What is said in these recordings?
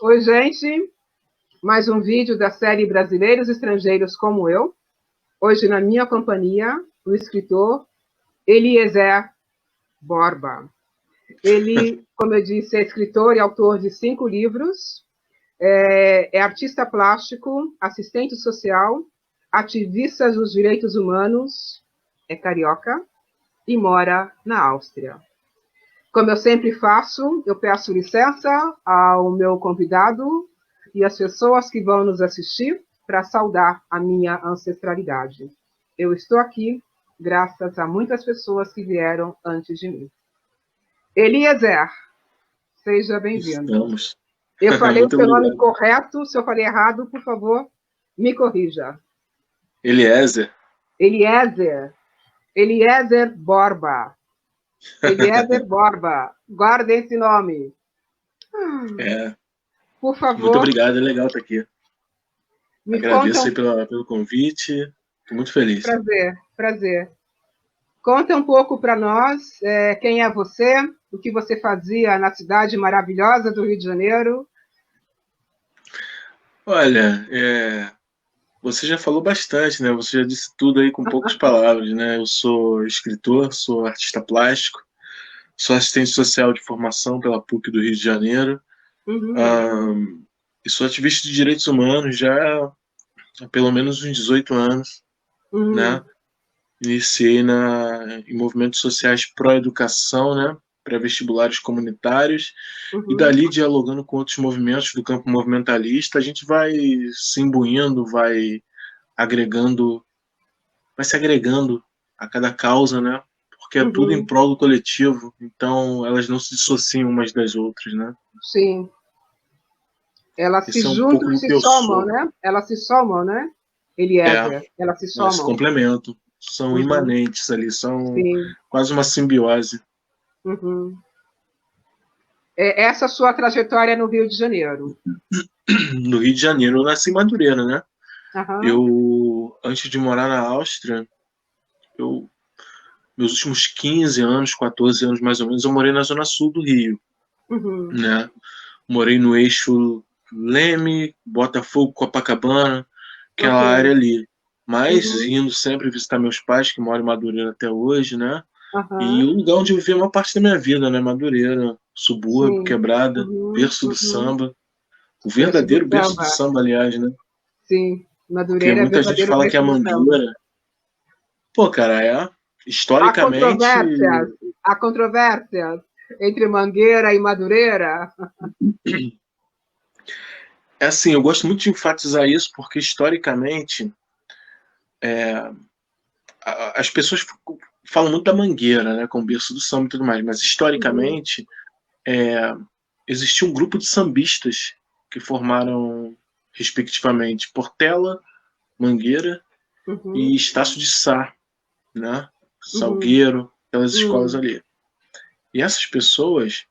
Oi, gente. Mais um vídeo da série Brasileiros Estrangeiros como Eu. Hoje, na minha companhia, o escritor Eliezer Borba. Ele, como eu disse, é escritor e autor de 5 livros. É artista plástico, assistente social, ativista dos direitos humanos, é carioca e mora na Áustria. Como eu sempre faço, eu peço licença ao meu convidado e às pessoas que vão nos assistir para saudar a minha ancestralidade. Eu estou aqui graças a muitas pessoas que vieram antes de mim. Eliezer, seja bem-vindo. Estamos. Eu falei o Muito seu nome obrigado. correto, se eu falei errado, por favor, me corrija. Eliezer. Eliezer Borba. Eliezer Borba. Guarda esse nome. É, Por muito favor, obrigado, é legal estar aqui. me conta Agradeço aí pelo convite. Estou muito feliz. prazer. Conta um pouco para nós quem é você, o que você fazia na cidade maravilhosa do Rio de Janeiro. Olha, você já falou bastante, né? Você já disse tudo aí com poucas palavras, né? Eu sou escritor, sou artista plástico, sou assistente social de formação pela PUC do Rio de Janeiro, Uhum, e sou ativista de direitos humanos já há pelo menos uns 18 anos, né? uhum, Iniciei em movimentos sociais pró-educação, né? Pré-vestibulares comunitários, e uhum, dali, dialogando com outros movimentos do campo movimentalista, a gente vai se imbuindo, agregando, vai se agregando a cada causa, né? Porque é tudo em uhum. prol do coletivo, então elas não se dissociam umas das outras, né? Sim, elas se Isso é um juntam pouco e do se que eu somam, sou. né? Elas se somam, né? É, Eliezer, elas se elas se somam. complementam, são Uhum, imanentes ali, são sim. quase uma simbiose. Uhum. Essa sua trajetória no Rio de Janeiro. No Rio de Janeiro, eu nasci em Madureira, né? Aham, Eu, antes de morar na Áustria, eu, meus últimos 15 anos, 14 anos mais ou menos, eu morei na zona sul do Rio, uhum, né? Morei no eixo Leme, Botafogo, Copacabana, ok. aquela área ali. Mas Uhum, indo sempre visitar meus pais, que moram em Madureira até hoje, né? E aham, o lugar onde eu vivi a maior parte da minha vida, né? Madureira, subúrbio, sim. quebrada, Uhum, berço do uhum. samba. O Berço do verdadeiro berço do samba, samba, aliás, né? sim. Porque Madureira é muita gente verdadeiro fala que é berço a do samba. Mangueira. Pô, cara, Há historicamente, controvérsias, há controvérsias entre Mangueira e Madureira. é assim, eu gosto muito de enfatizar isso porque historicamente as pessoas falam muito da Mangueira, né, com o berço do samba e tudo mais, mas Uhum, historicamente existia um grupo de sambistas que formaram, respectivamente, Portela, Mangueira e uhum, Estácio de Sá, né, uhum, Salgueiro, aquelas escolas uhum, ali. E essas pessoas,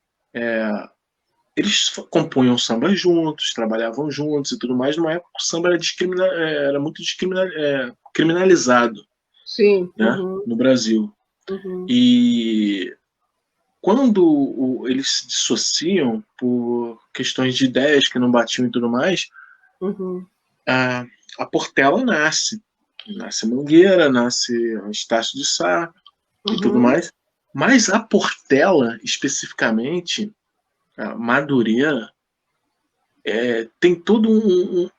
eles compunham samba juntos, trabalhavam juntos e tudo mais. Numa época o samba era muito criminalizado, sim, né, uhum, no Brasil. uhum, E quando eles se dissociam por questões de ideias que não batiam e tudo mais, uhum, a, a Portela nasce. Nasce Mangueira, nasce Estácio de Sá e tudo uhum, mais. Mas a Portela, especificamente, a Madureira, tem toda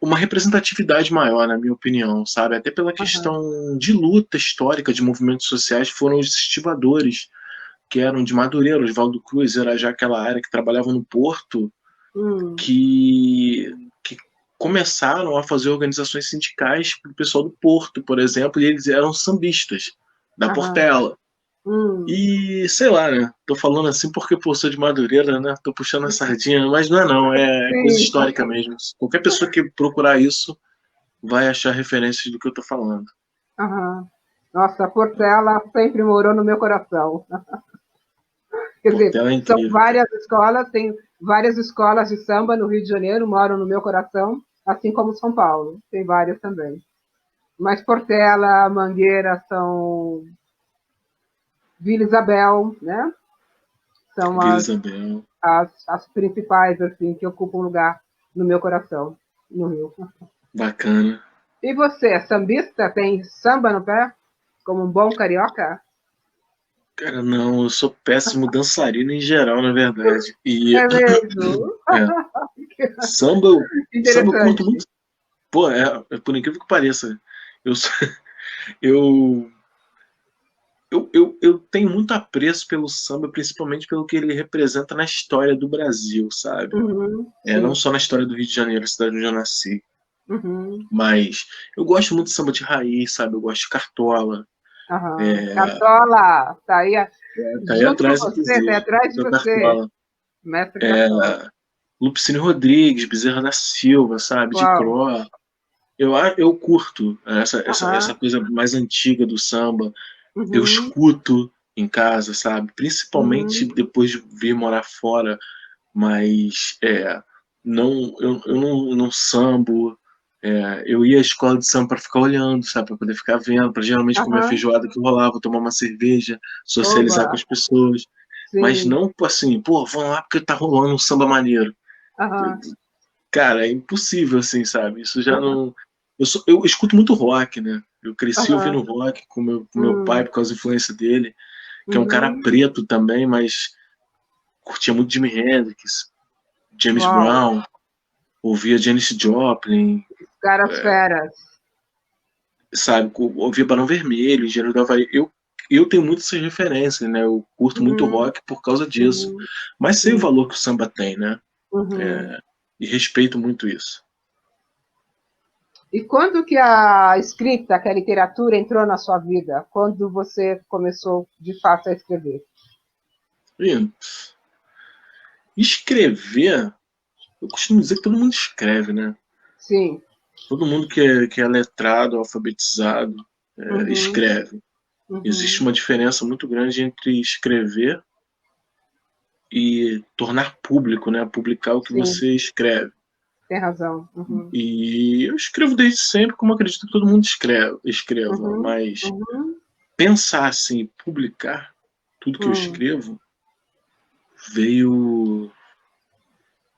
uma representatividade maior, na minha opinião, sabe? Até pela aham, questão de luta histórica de movimentos sociais, foram os estivadores, que eram de Madureira, Oswaldo Cruz, era já aquela área que trabalhava no porto, uhum, que começaram a fazer organizações sindicais para o pessoal do porto, por exemplo, e eles eram sambistas da aham, Portela. uhum. E sei lá, né? Tô falando assim porque pô, sou de Madureira, né? Tô puxando a sardinha, mas não é não, é coisa Sim, histórica mesmo. Qualquer pessoa que procurar isso vai achar referências do que eu tô falando. aham. Nossa, a Portela sempre morou no meu coração. Quer dizer, Portela é são incrível, cara. várias escolas, tem várias escolas de samba no Rio de Janeiro, moram no meu coração, assim como São Paulo, tem várias também. Mas Portela, Mangueira são Vila Isabel, né? São Vila Isabel. as principais, assim, que ocupam lugar. no meu coração, no Rio. Bacana. E você, é sambista? Tem samba no pé? Como um bom carioca? Cara, não, eu sou péssimo dançarino em geral, na verdade. E É mesmo? é, samba, samba eu curto Interessante. muito. Pô, por incrível que pareça, eu, sou- eu, eu tenho muito apreço pelo samba, principalmente pelo que ele representa na história do Brasil, sabe? Uhum, Não sim. só na história do Rio de Janeiro, a cidade onde eu nasci. Uhum, Mas eu gosto muito de samba de raiz, sabe? Eu gosto de Cartola. aham. Cartola, tá aí, Tá aí junto com atrás, você, tá aí inclusive, atrás de do você, Cartola. mestre Cartola. Lupicínio Rodrigues, Bezerra da Silva, sabe? De Uau. Cro. Eu curto essa Aham. coisa mais antiga do samba. Eu Uhum, escuto em casa, sabe? Principalmente uhum, depois de vir morar fora, mas eu não sambo. Eu ia à escola de samba para ficar olhando, sabe? Para poder ficar vendo, para geralmente comer a aham. feijoada que rolava, tomar uma cerveja, socializar com Oba, as pessoas. Mas sim. não assim, pô, vamos lá porque tá rolando um samba maneiro. Aham, Cara, é impossível, assim, sabe? Isso já aham, não. Eu escuto muito rock, né? Eu cresci ouvindo aham. rock com meu pai por causa da influência dele, que é um cara Uhum. preto também, mas curtia muito Jimi Hendrix, James Uau, Brown, ouvia Janis Joplin, caras feras. sabe? Ouvia Barão Vermelho, Engenheiro do Havaí. Eu tenho muitas essas referências, né? Eu curto muito Uhum, rock por causa disso. uhum, Mas sei o sim. valor que o samba tem, né? Uhum. E respeito muito isso. E quando que a escrita, que a literatura entrou na sua vida? Quando você começou de fato a escrever? E escrever, eu costumo dizer que todo mundo escreve, né? Sim. Todo mundo que é letrado, alfabetizado, Uhum, escreve. Existe uhum. uma diferença muito grande entre escrever e tornar público, né? Publicar o que Sim, você escreve. tem razão. Uhum, E eu escrevo desde sempre, como acredito que todo mundo escreva, uhum, mas uhum, pensar assim, publicar tudo que eu uhum. escrevo veio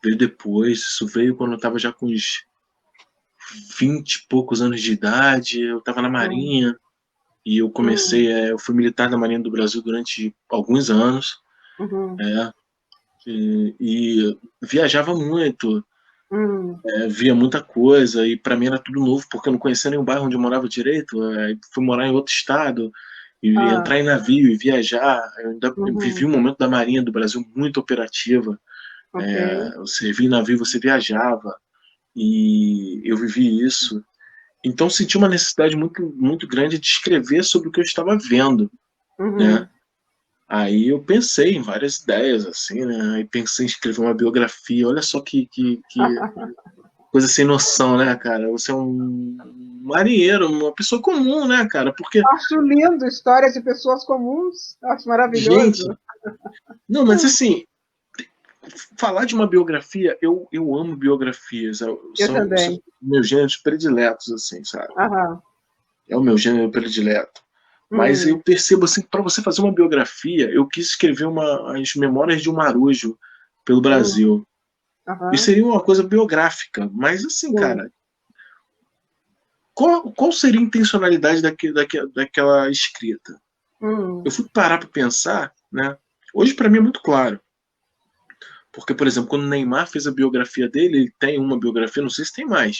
veio depois. Isso veio quando eu estava já com uns 20 e poucos anos de idade. Eu estava na Hum, Marinha e eu hum, comecei, eu fui militar na Marinha do Brasil durante alguns anos, uhum, é, e viajava muito, hum. via muita coisa e para mim era tudo novo porque eu não conhecia nenhum bairro onde eu morava direito. Fui morar em outro estado e Ah, entrar em navio e viajar. Eu ainda vivi uhum, um momento da Marinha do Brasil muito operativa. ok. Eu servi em navio, você viajava e eu vivi isso. Então senti uma necessidade muito grande de escrever sobre o que eu estava vendo, né? Uhum. Aí eu pensei em várias ideias, assim, né? Aí pensei em escrever uma biografia. Olha só que coisa sem noção, né, cara? Você é um marinheiro, uma pessoa comum, né, cara? Porque, Acho lindo histórias de pessoas comuns. Acho gente, maravilhoso. não, mas assim, falar de uma biografia, eu amo biografias, Eu são também. meus gêneros prediletos, assim, sabe? Aham. É o meu gênero predileto. Mas eu Hum, percebo assim que para você fazer uma biografia, eu quis escrever as memórias de um marujo pelo hum, Brasil. E aham. seria uma coisa biográfica, mas assim, Sim. cara, qual seria a intencionalidade daquela escrita? Hum, Eu fui parar para pensar, né? Hoje para mim é muito claro, porque por exemplo, quando o Neymar fez a biografia dele, ele tem uma biografia, não sei se tem mais,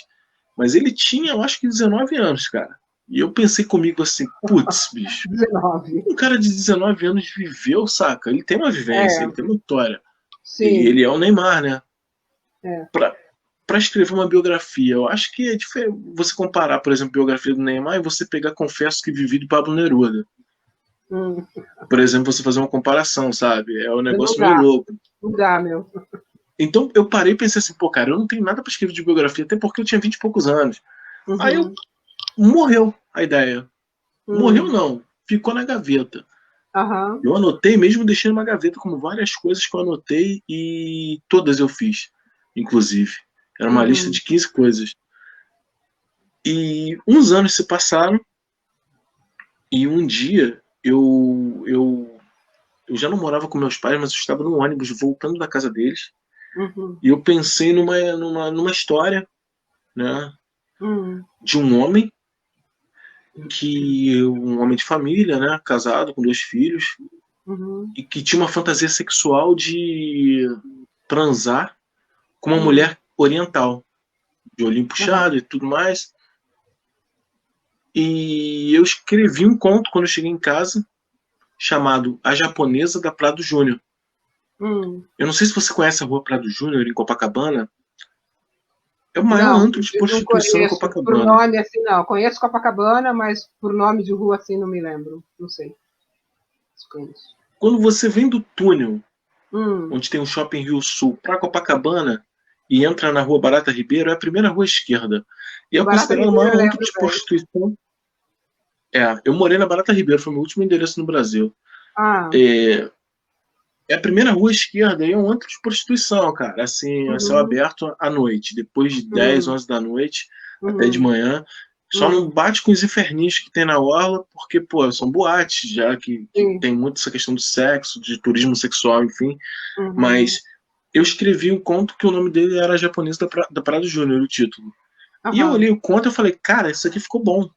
mas ele tinha, eu acho que 19 anos, cara. E eu pensei comigo assim, putz, bicho, 19. um cara de 19 anos viveu, saca? Ele tem uma vivência, ele É, tem uma história. E sim. ele é o Neymar, né? É. Pra, pra escrever uma biografia, eu acho que é diferente você comparar, por exemplo, a biografia do Neymar e você pegar Confesso que Vivi do Pablo Neruda. Hum. Por exemplo, você fazer uma comparação, sabe? É um Não negócio meio dá. louco. Não dá, meu. Então eu parei e pensei assim, pô, cara, eu não tenho nada pra escrever de biografia, até porque eu tinha 20 e poucos anos. Aí eu Uhum. morreu a ideia. Morreu Hum. não, ficou na gaveta. Aham. Eu anotei mesmo, deixei numa gaveta como várias coisas que eu anotei e todas eu fiz, inclusive. Era uma lista Uhum. de 15 coisas. E uns anos se passaram e um dia eu já não morava com meus pais, mas eu estava no ônibus voltando da casa deles. Uhum. E eu pensei numa história, né, Uhum. de um homem de família, né, casado com 2 filhos, Uhum. e que tinha uma fantasia sexual de transar com uma Uhum. mulher oriental, de olhinho Aham. puxado e tudo mais. E eu escrevi um conto quando eu cheguei em casa, chamado A Japonesa da Prado Júnior. Uhum. Eu não sei se você conhece a Rua Prado Júnior, em Copacabana. É o maior Não, antro de eu não prostituição em conheço. Por Copacabana. nome, assim, não. Conheço Copacabana, mas por nome de rua, assim, não me lembro. Não sei se conheço. Quando você vem do túnel, Hum. onde tem o Shopping Rio Sul, para Copacabana, e entra na Rua Barata Ribeiro, é a primeira rua esquerda. E é Barata considerado o Ribeiro, eu maior antro lembro de bem. prostituição. Eu morei na Barata Ribeiro, foi meu último endereço no Brasil. Ah. É a primeira rua esquerda e é um antro de prostituição, cara. Assim, a céu Uhum. aberto à noite, depois de 10, Uhum. 11 da noite, até de Uhum. manhã. Só não Uhum. bate com os infernis que tem na orla, porque, pô, são boates já que Sim. tem muito essa questão do sexo, de turismo sexual, enfim. Uhum. Mas eu escrevi um conto que o nome dele era Japonês da Prado Júnior, o título. E eu Aham. olhei o conto e falei, cara, isso aqui ficou bom.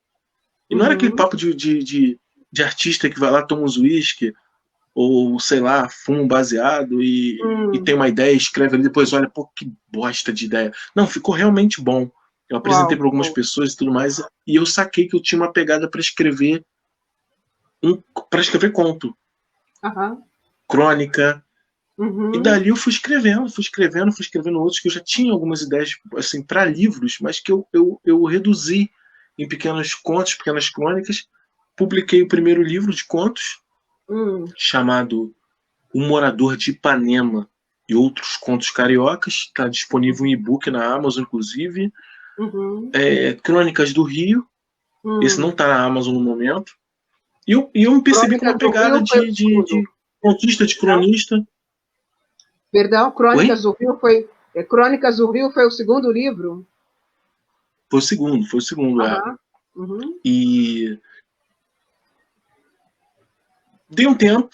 E não era aquele Uhum. papo de artista que vai lá, toma uns uísque, ou sei lá, fuma um baseado e tem Hum. uma ideia, escreve ali, depois olha, pô, que bosta de ideia. Não, ficou realmente bom. Eu apresentei Uau, para algumas uau. pessoas e tudo mais, e eu saquei que eu tinha uma pegada um, para escrever conto, Aham. crônica. E Uhum. dali eu fui escrevendo outros que eu já tinha algumas ideias assim para livros, mas que eu reduzi em pequenos contos, pequenas crônicas. Publiquei o primeiro livro de contos, Hum. chamado O Morador de Ipanema e Outros Contos Cariocas. Está disponível em e-book na Amazon, inclusive. Uhum. Crônicas do Rio. Esse não Hum. está na Amazon no momento. E eu me percebi com Crônicas uma do pegada Rio foi o de segundo. contista, de cronista. Perdão, Oi? Crônicas do Rio foi. Crônicas do Rio foi o segundo livro? Foi o segundo, é. Aham. Uhum. E dei um tempo,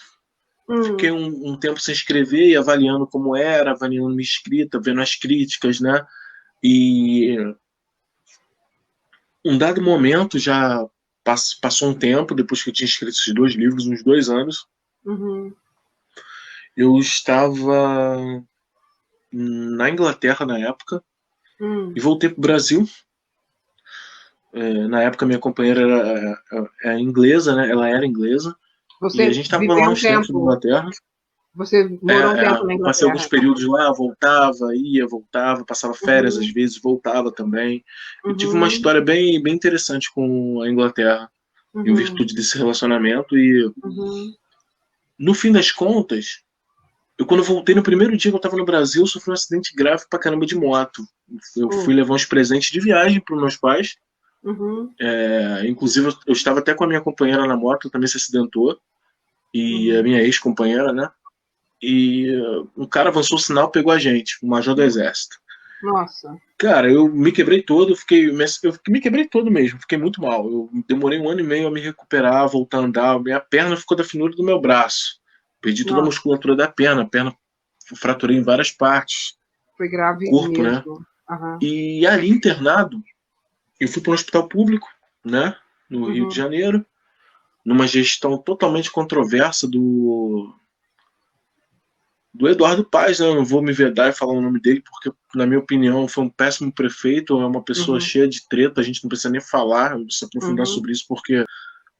fiquei Hum. um tempo sem escrever e avaliando como era, avaliando minha escrita, vendo as críticas, né? E um dado momento, já passou um tempo, depois que eu tinha escrito esses 2 livros, uns 2 anos, Uhum. eu estava na Inglaterra na época e Hum. voltei para o Brasil. Na época minha companheira era inglesa, né? Ela era inglesa e a Você gente estava lá viveu um uns tempos na tempo. Inglaterra. Você morou um tempo na Passei alguns Inglaterra. períodos lá, voltava, ia, voltava, passava férias às Uhum. vezes, voltava também. E tive uma Uhum. história bem, bem interessante com a Inglaterra, em Uhum. virtude desse relacionamento. E Uhum. no fim das contas, eu quando voltei no primeiro dia que eu estava no Brasil, eu sofri um acidente grave pra caramba de moto. Eu fui Uhum. levar uns presentes de viagem para os meus pais. Uhum. Inclusive, eu estava até com a minha companheira na moto, também se acidentou. E a Uhum. minha ex-companheira, né? E um cara avançou o sinal, pegou a gente, um major do exército. Nossa. Cara, eu me quebrei todo, eu me quebrei todo mesmo, fiquei muito mal. Eu demorei 1 ano e meio a me recuperar, a voltar a andar. Minha perna ficou da finura do meu braço. Perdi toda a Nossa. musculatura da perna, a perna fraturei em várias partes, Foi o grave corpo, né? mesmo. Aham. E ali internado, eu fui para um hospital público, né, no Rio de Uhum. Janeiro, numa gestão totalmente controversa do Eduardo Paes, né? Eu não vou me vedar e falar o nome dele, porque, na minha opinião, foi um péssimo prefeito, é uma pessoa Uhum. cheia de treta, a gente não precisa nem falar, se aprofundar Uhum. sobre isso, porque,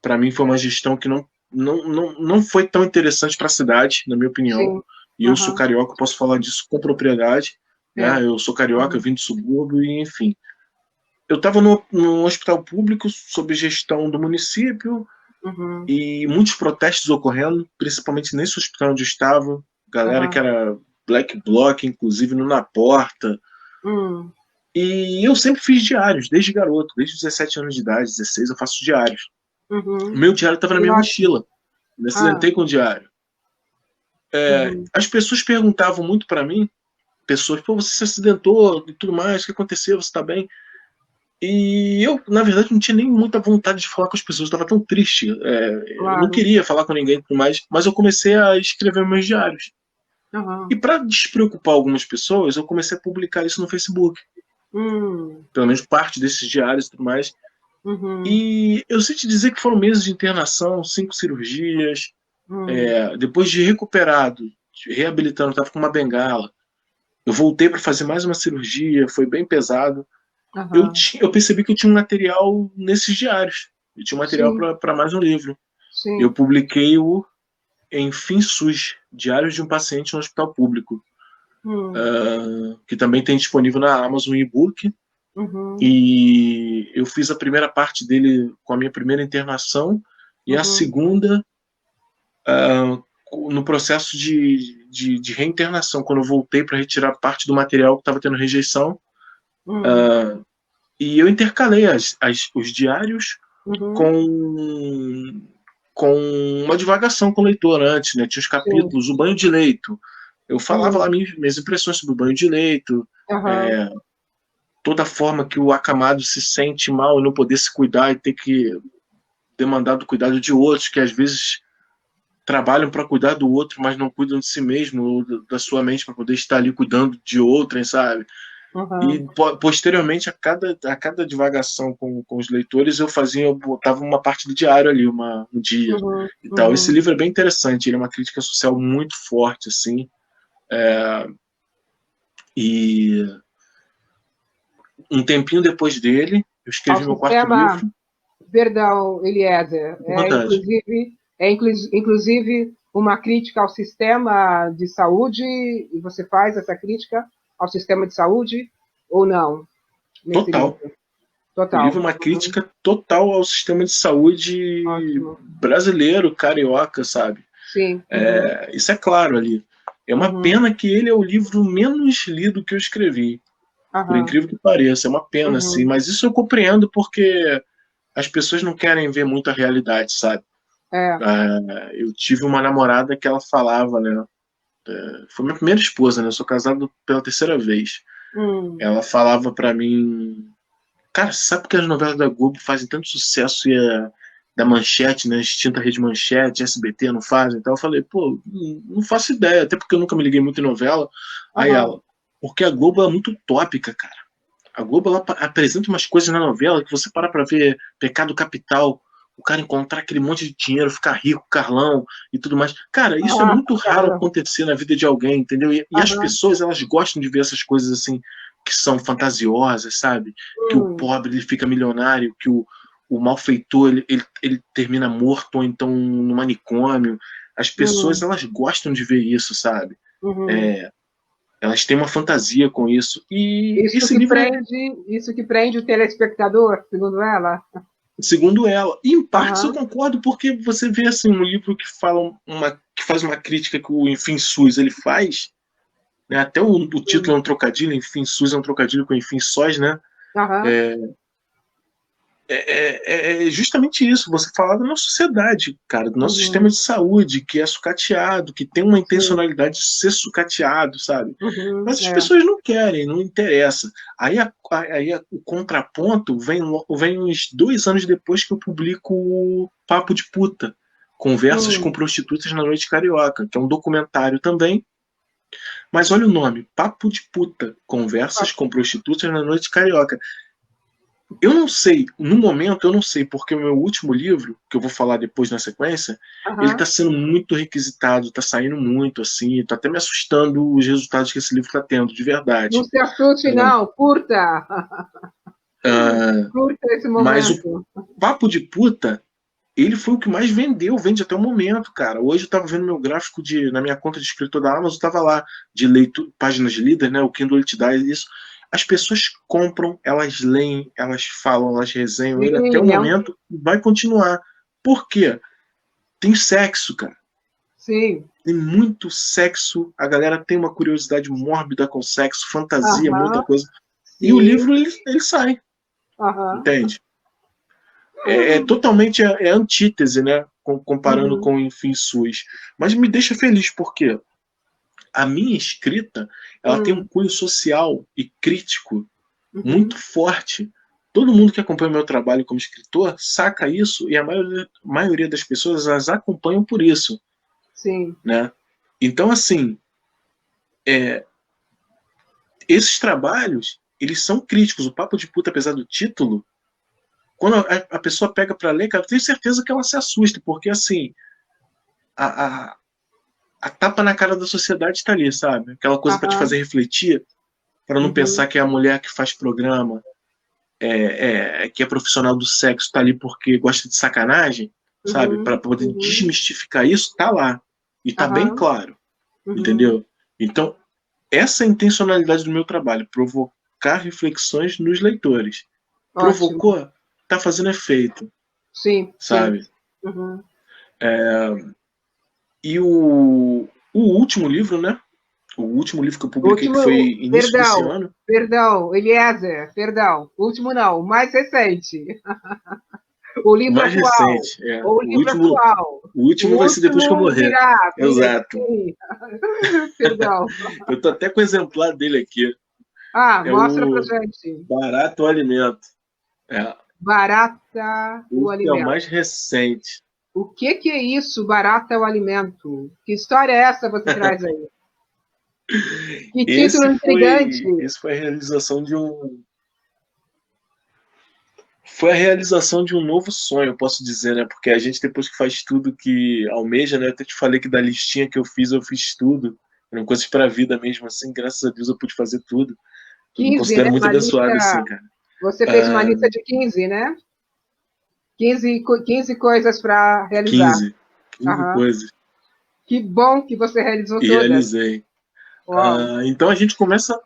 para mim, foi uma gestão que não foi tão interessante para a cidade, na minha opinião. Sim. E eu sou Aham. carioca, posso falar disso com propriedade, né? É. Eu sou carioca, Uhum. vim do subúrbio, e enfim. Eu estava no hospital público, sob gestão do município, Uhum. e muitos protestos ocorrendo, principalmente nesse hospital onde eu estava. Galera que Aham. era black bloc, inclusive no Na Porta. Hum. E eu sempre fiz diários, desde garoto, desde os 17 anos de idade, 16, eu faço diários. O Uhum. meu diário estava na Que minha ótimo. mochila. Eu me Ah. acidentei com o diário. Uhum. As pessoas perguntavam muito para mim, pessoas, pô, você se acidentou e tudo mais, o que aconteceu, você está bem? E eu, na verdade, não tinha nem muita vontade de falar com as pessoas, eu estava tão triste. Eu não Claro. queria falar com ninguém e tudo mais, mas eu comecei a escrever meus diários. Aham. E para despreocupar algumas pessoas, eu comecei a publicar isso no Facebook. Pelo menos parte desses diários e tudo mais. Uhum. E eu sei te dizer que foram meses de internação, 5 cirurgias. Hum. Depois de recuperado, reabilitando, estava com uma bengala. Eu voltei para fazer mais uma cirurgia, foi bem pesado. Aham. Eu percebi que eu tinha um material nesses diários. Eu tinha um material Sim, para mais um livro. Eu sim. publiquei o Enfim SUS, Diários de um Paciente no Hospital Público, Hum. que também tem disponível na Amazon e-book. Uhum. E eu fiz a primeira parte dele com a minha primeira internação e a Uhum. segunda no processo de reinternação, quando eu voltei para retirar parte do material que estava tendo rejeição. Hum. E eu intercalei os diários Uhum. com, com uma divagação com o leitor antes, né? Tinha os Sim. capítulos, o banho de leito. Eu falava lá Hum. minhas impressões sobre o banho de leito, Aham. toda a forma que o acamado se sente mal e não poder se cuidar e ter que demandar do cuidado de outros, que às vezes trabalham para cuidar do outro, mas não cuidam de si mesmo ou da sua mente para poder estar ali cuidando de outrem, sabe? E Aham. posteriormente, a cada divagação com os leitores, eu botava uma parte do diário ali, um dia Uhum. e tal. Esse Uhum. livro é bem interessante, ele é uma crítica social muito forte, assim. E um tempinho depois dele, eu Ao escrevi meu quarto sistema, livro, perdão, Eliezer, com vontade. inclusive uma crítica ao sistema de saúde, e você faz essa crítica ao sistema de saúde ou não, nesse Total. livro? O livro Total. é uma Uhum. crítica total ao sistema de saúde Ótimo. brasileiro, carioca, sabe? Sim. Uhum. Isso é claro ali. É uma Uhum. pena que ele é o livro menos lido que eu escrevi, por Aham. incrível que pareça. É uma pena, assim. Uhum. Mas isso eu compreendo porque as pessoas não querem ver muito a realidade, sabe? É. Eu tive uma namorada que ela falava, né? Foi minha primeira esposa, né? Eu sou casado pela terceira vez. Hum. Ela falava pra mim, cara, você sabe que as novelas da Globo fazem tanto sucesso da Manchete, né? Extinta Rede Manchete, SBT não fazem? Então eu falei, pô, não faço ideia, até porque eu nunca me liguei muito em novela. Aí Aham. ela, porque a Globo é muito utópica, cara. A Globo ela apresenta umas coisas na novela que você para pra ver Pecado Capital, o cara encontrar aquele monte de dinheiro, ficar rico, Carlão e tudo mais. Cara, isso é Ah, muito raro claro. acontecer na vida de alguém, entendeu? E as Aham. pessoas, elas gostam de ver essas coisas assim, que são fantasiosas, sabe? Que o Hum. pobre ele fica milionário, que o malfeitor ele termina morto ou então no manicômio. As pessoas, Hum. elas gostam de ver isso, sabe? Uhum. Elas têm uma fantasia com isso. E esse livro é, Isso que prende o telespectador, segundo ela. segundo ela. E em partes eu Aham. concordo, porque você vê assim um livro que faz uma crítica que o Enfim SUS ele faz, né? Até o título é Hum. um trocadilho, Enfim SUS é um trocadilho com Enfim Sós, né? Aham. É justamente isso, você falar da nossa sociedade, cara, do nosso sistema Uhum. de saúde, que é sucateado, que tem uma Sim. intencionalidade de ser sucateado, sabe? Uhum. Mas as É. pessoas não querem, não interessa. O contraponto vem uns 2 anos depois que eu publico o Papo de Puta, Conversas com Hum. Prostitutas na Noite Carioca, que é um documentário também, mas olha o nome, Papo de Puta, Conversas com Prostitutas na Noite Carioca. Eu não sei, no momento eu não sei, porque o meu último livro, que eu vou falar depois na sequência, ele está Aham. sendo muito requisitado, está saindo muito, assim, está até me assustando os resultados que esse livro está tendo, de Não verdade. se assuste, não. Curta. Uh, Curta esse mas o momento. Papo de Puta, ele foi o que mais vendeu, vende até o momento, cara. Hoje eu estava vendo meu gráfico na minha conta de escritor da Amazon, estava lá, de páginas de líder, né? O Kindle ele te dá isso. As pessoas compram, elas leem, elas falam, elas resenham ele até o Sim, momento e vai continuar. Por quê? Tem sexo, cara. sim. Tem muito sexo. A galera tem uma curiosidade mórbida com sexo, fantasia, muita Aham. coisa. E o Sim. livro, ele sai, Aham. entende? Totalmente antítese, né? Comparando Uhum. com o Enfim SUS. Mas me deixa feliz, porque a minha escrita ela tem um Uhum. cunho social e crítico Uhum. muito forte. Todo mundo que acompanha o meu trabalho como escritor saca isso e a maioria das pessoas elas acompanham por isso, Sim. né? Então, assim, esses trabalhos, eles são críticos. O Papo de Puta, apesar do título, quando a pessoa pega para ler, cara, eu tenho certeza que ela se assusta, porque, assim, a tapa na cara da sociedade está ali, sabe? Aquela coisa para te fazer refletir, para não pensar que é a mulher que faz programa, que é profissional do sexo, está ali porque gosta de sacanagem, sabe? Para poder desmistificar isso, tá lá. E tá bem claro, entendeu? Então, essa é a intencionalidade do meu trabalho, provocar reflexões nos leitores. Ótimo. Provocou, tá fazendo efeito. Sim. Sabe? Sim. Uhum. E o último livro, né? O último livro que eu publiquei, que foi início desse ano. Perdão, Eliezer, perdão. O último não, o mais recente. O livro mais atual. Recente, é. O livro atual. O último vai ser depois que eu morrer. Exato. Perdão. Eu tô até com o exemplar dele aqui. Mostra pra gente. Barata o Alimento. Barata o Alimento. É o mais recente. O que é isso, Barata o Alimento? Que história é essa que você traz aí? Que título intrigante. Esse foi a realização de um... Foi a realização de um novo sonho, eu posso dizer, né? Porque a gente, depois que faz tudo que almeja, né? Eu até te falei que da listinha que eu fiz tudo. Eram coisas para a vida mesmo, assim. Graças a Deus eu pude fazer tudo. 15, me considero né? muito abençoado, assim, cara. Você fez uma lista de 15, né? 15 coisas para realizar. 15 coisas. Que bom que você realizou todas. Realizei. Então a gente começa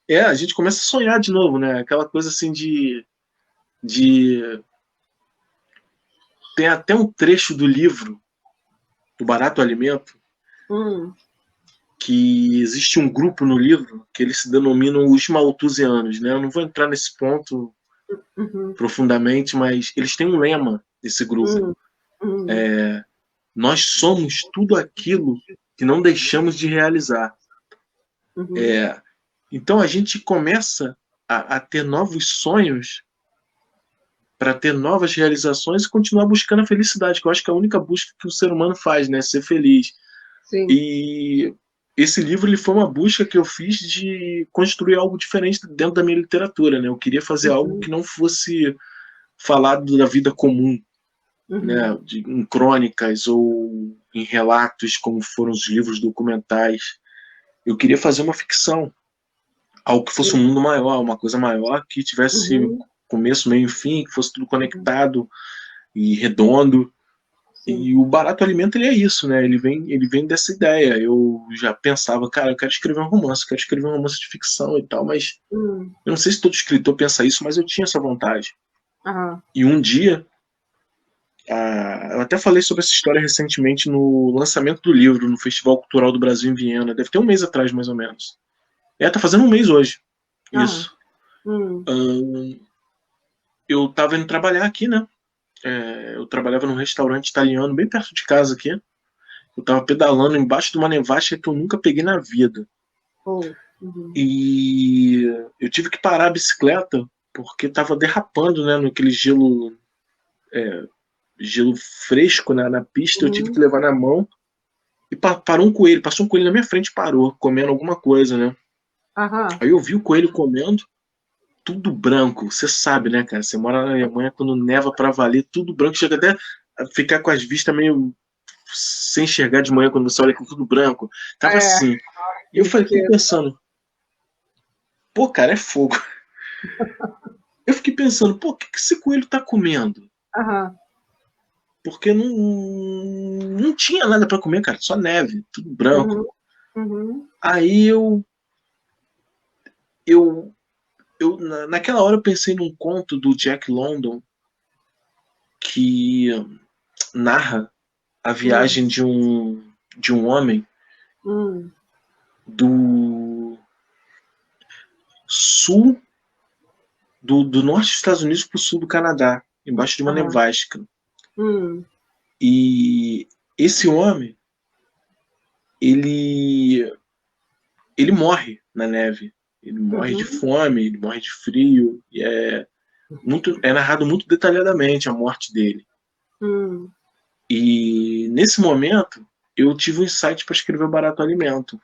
a sonhar de novo, né? Aquela coisa assim de tem até um trecho do livro do Barato Alimento que existe um grupo no livro que eles se denominam os malthusianos, né? Eu não vou entrar nesse ponto profundamente, mas eles têm um lema desse grupo. Nós somos tudo aquilo que não deixamos de realizar. Então a gente começa a ter novos sonhos para ter novas realizações e continuar buscando a felicidade, que eu acho que é a única busca que o ser humano faz, né? Ser feliz. Sim. E esse livro ele foi uma busca que eu fiz de construir algo diferente dentro da minha literatura, né? Eu queria fazer algo que não fosse falado da vida comum, né? Em crônicas ou em relatos, como foram os livros documentais. Eu queria fazer uma ficção, algo que fosse um mundo maior, uma coisa maior, que tivesse começo, meio e fim, que fosse tudo conectado e redondo. E o Barato Alimento ele é isso, né? Ele vem dessa ideia. Eu já pensava, cara, eu quero escrever um romance de ficção e tal, mas eu não sei se todo escritor pensa isso, mas eu tinha essa vontade. E um dia, eu até falei sobre essa história recentemente no lançamento do livro, no Festival Cultural do Brasil em Viena, deve ter um mês atrás, mais ou menos. Tá fazendo um mês hoje. Isso. Eu tava indo trabalhar aqui, né? Eu trabalhava num restaurante italiano bem perto de casa aqui. Eu tava pedalando embaixo de uma nevasca que eu nunca peguei na vida. E eu tive que parar a bicicleta porque tava derrapando, né? Naquele gelo fresco, né, na pista. Eu tive que levar na mão. E parou um coelho. Passou um coelho na minha frente e parou, comendo alguma coisa, né? Aí eu vi o coelho comendo. Tudo branco, você sabe, né, cara? Você mora na Alemanha, quando neva pra valer, tudo branco, chega até a ficar com as vistas meio sem enxergar de manhã quando você olha com tudo branco. Tava assim. E eu fiquei pensando, pô, cara, é fogo. Eu fiquei pensando, pô, o que esse coelho tá comendo? Porque não tinha nada pra comer, cara, só neve, tudo branco. Aí naquela hora eu pensei num conto do Jack London que narra a viagem de um homem do sul do norte dos Estados Unidos para o sul do Canadá, embaixo de uma nevasca. E esse homem ele morre na neve. Ele morre de fome, ele morre de frio. E é narrado muito detalhadamente a morte dele. E nesse momento eu tive um insight para escrever o Barato Alimento.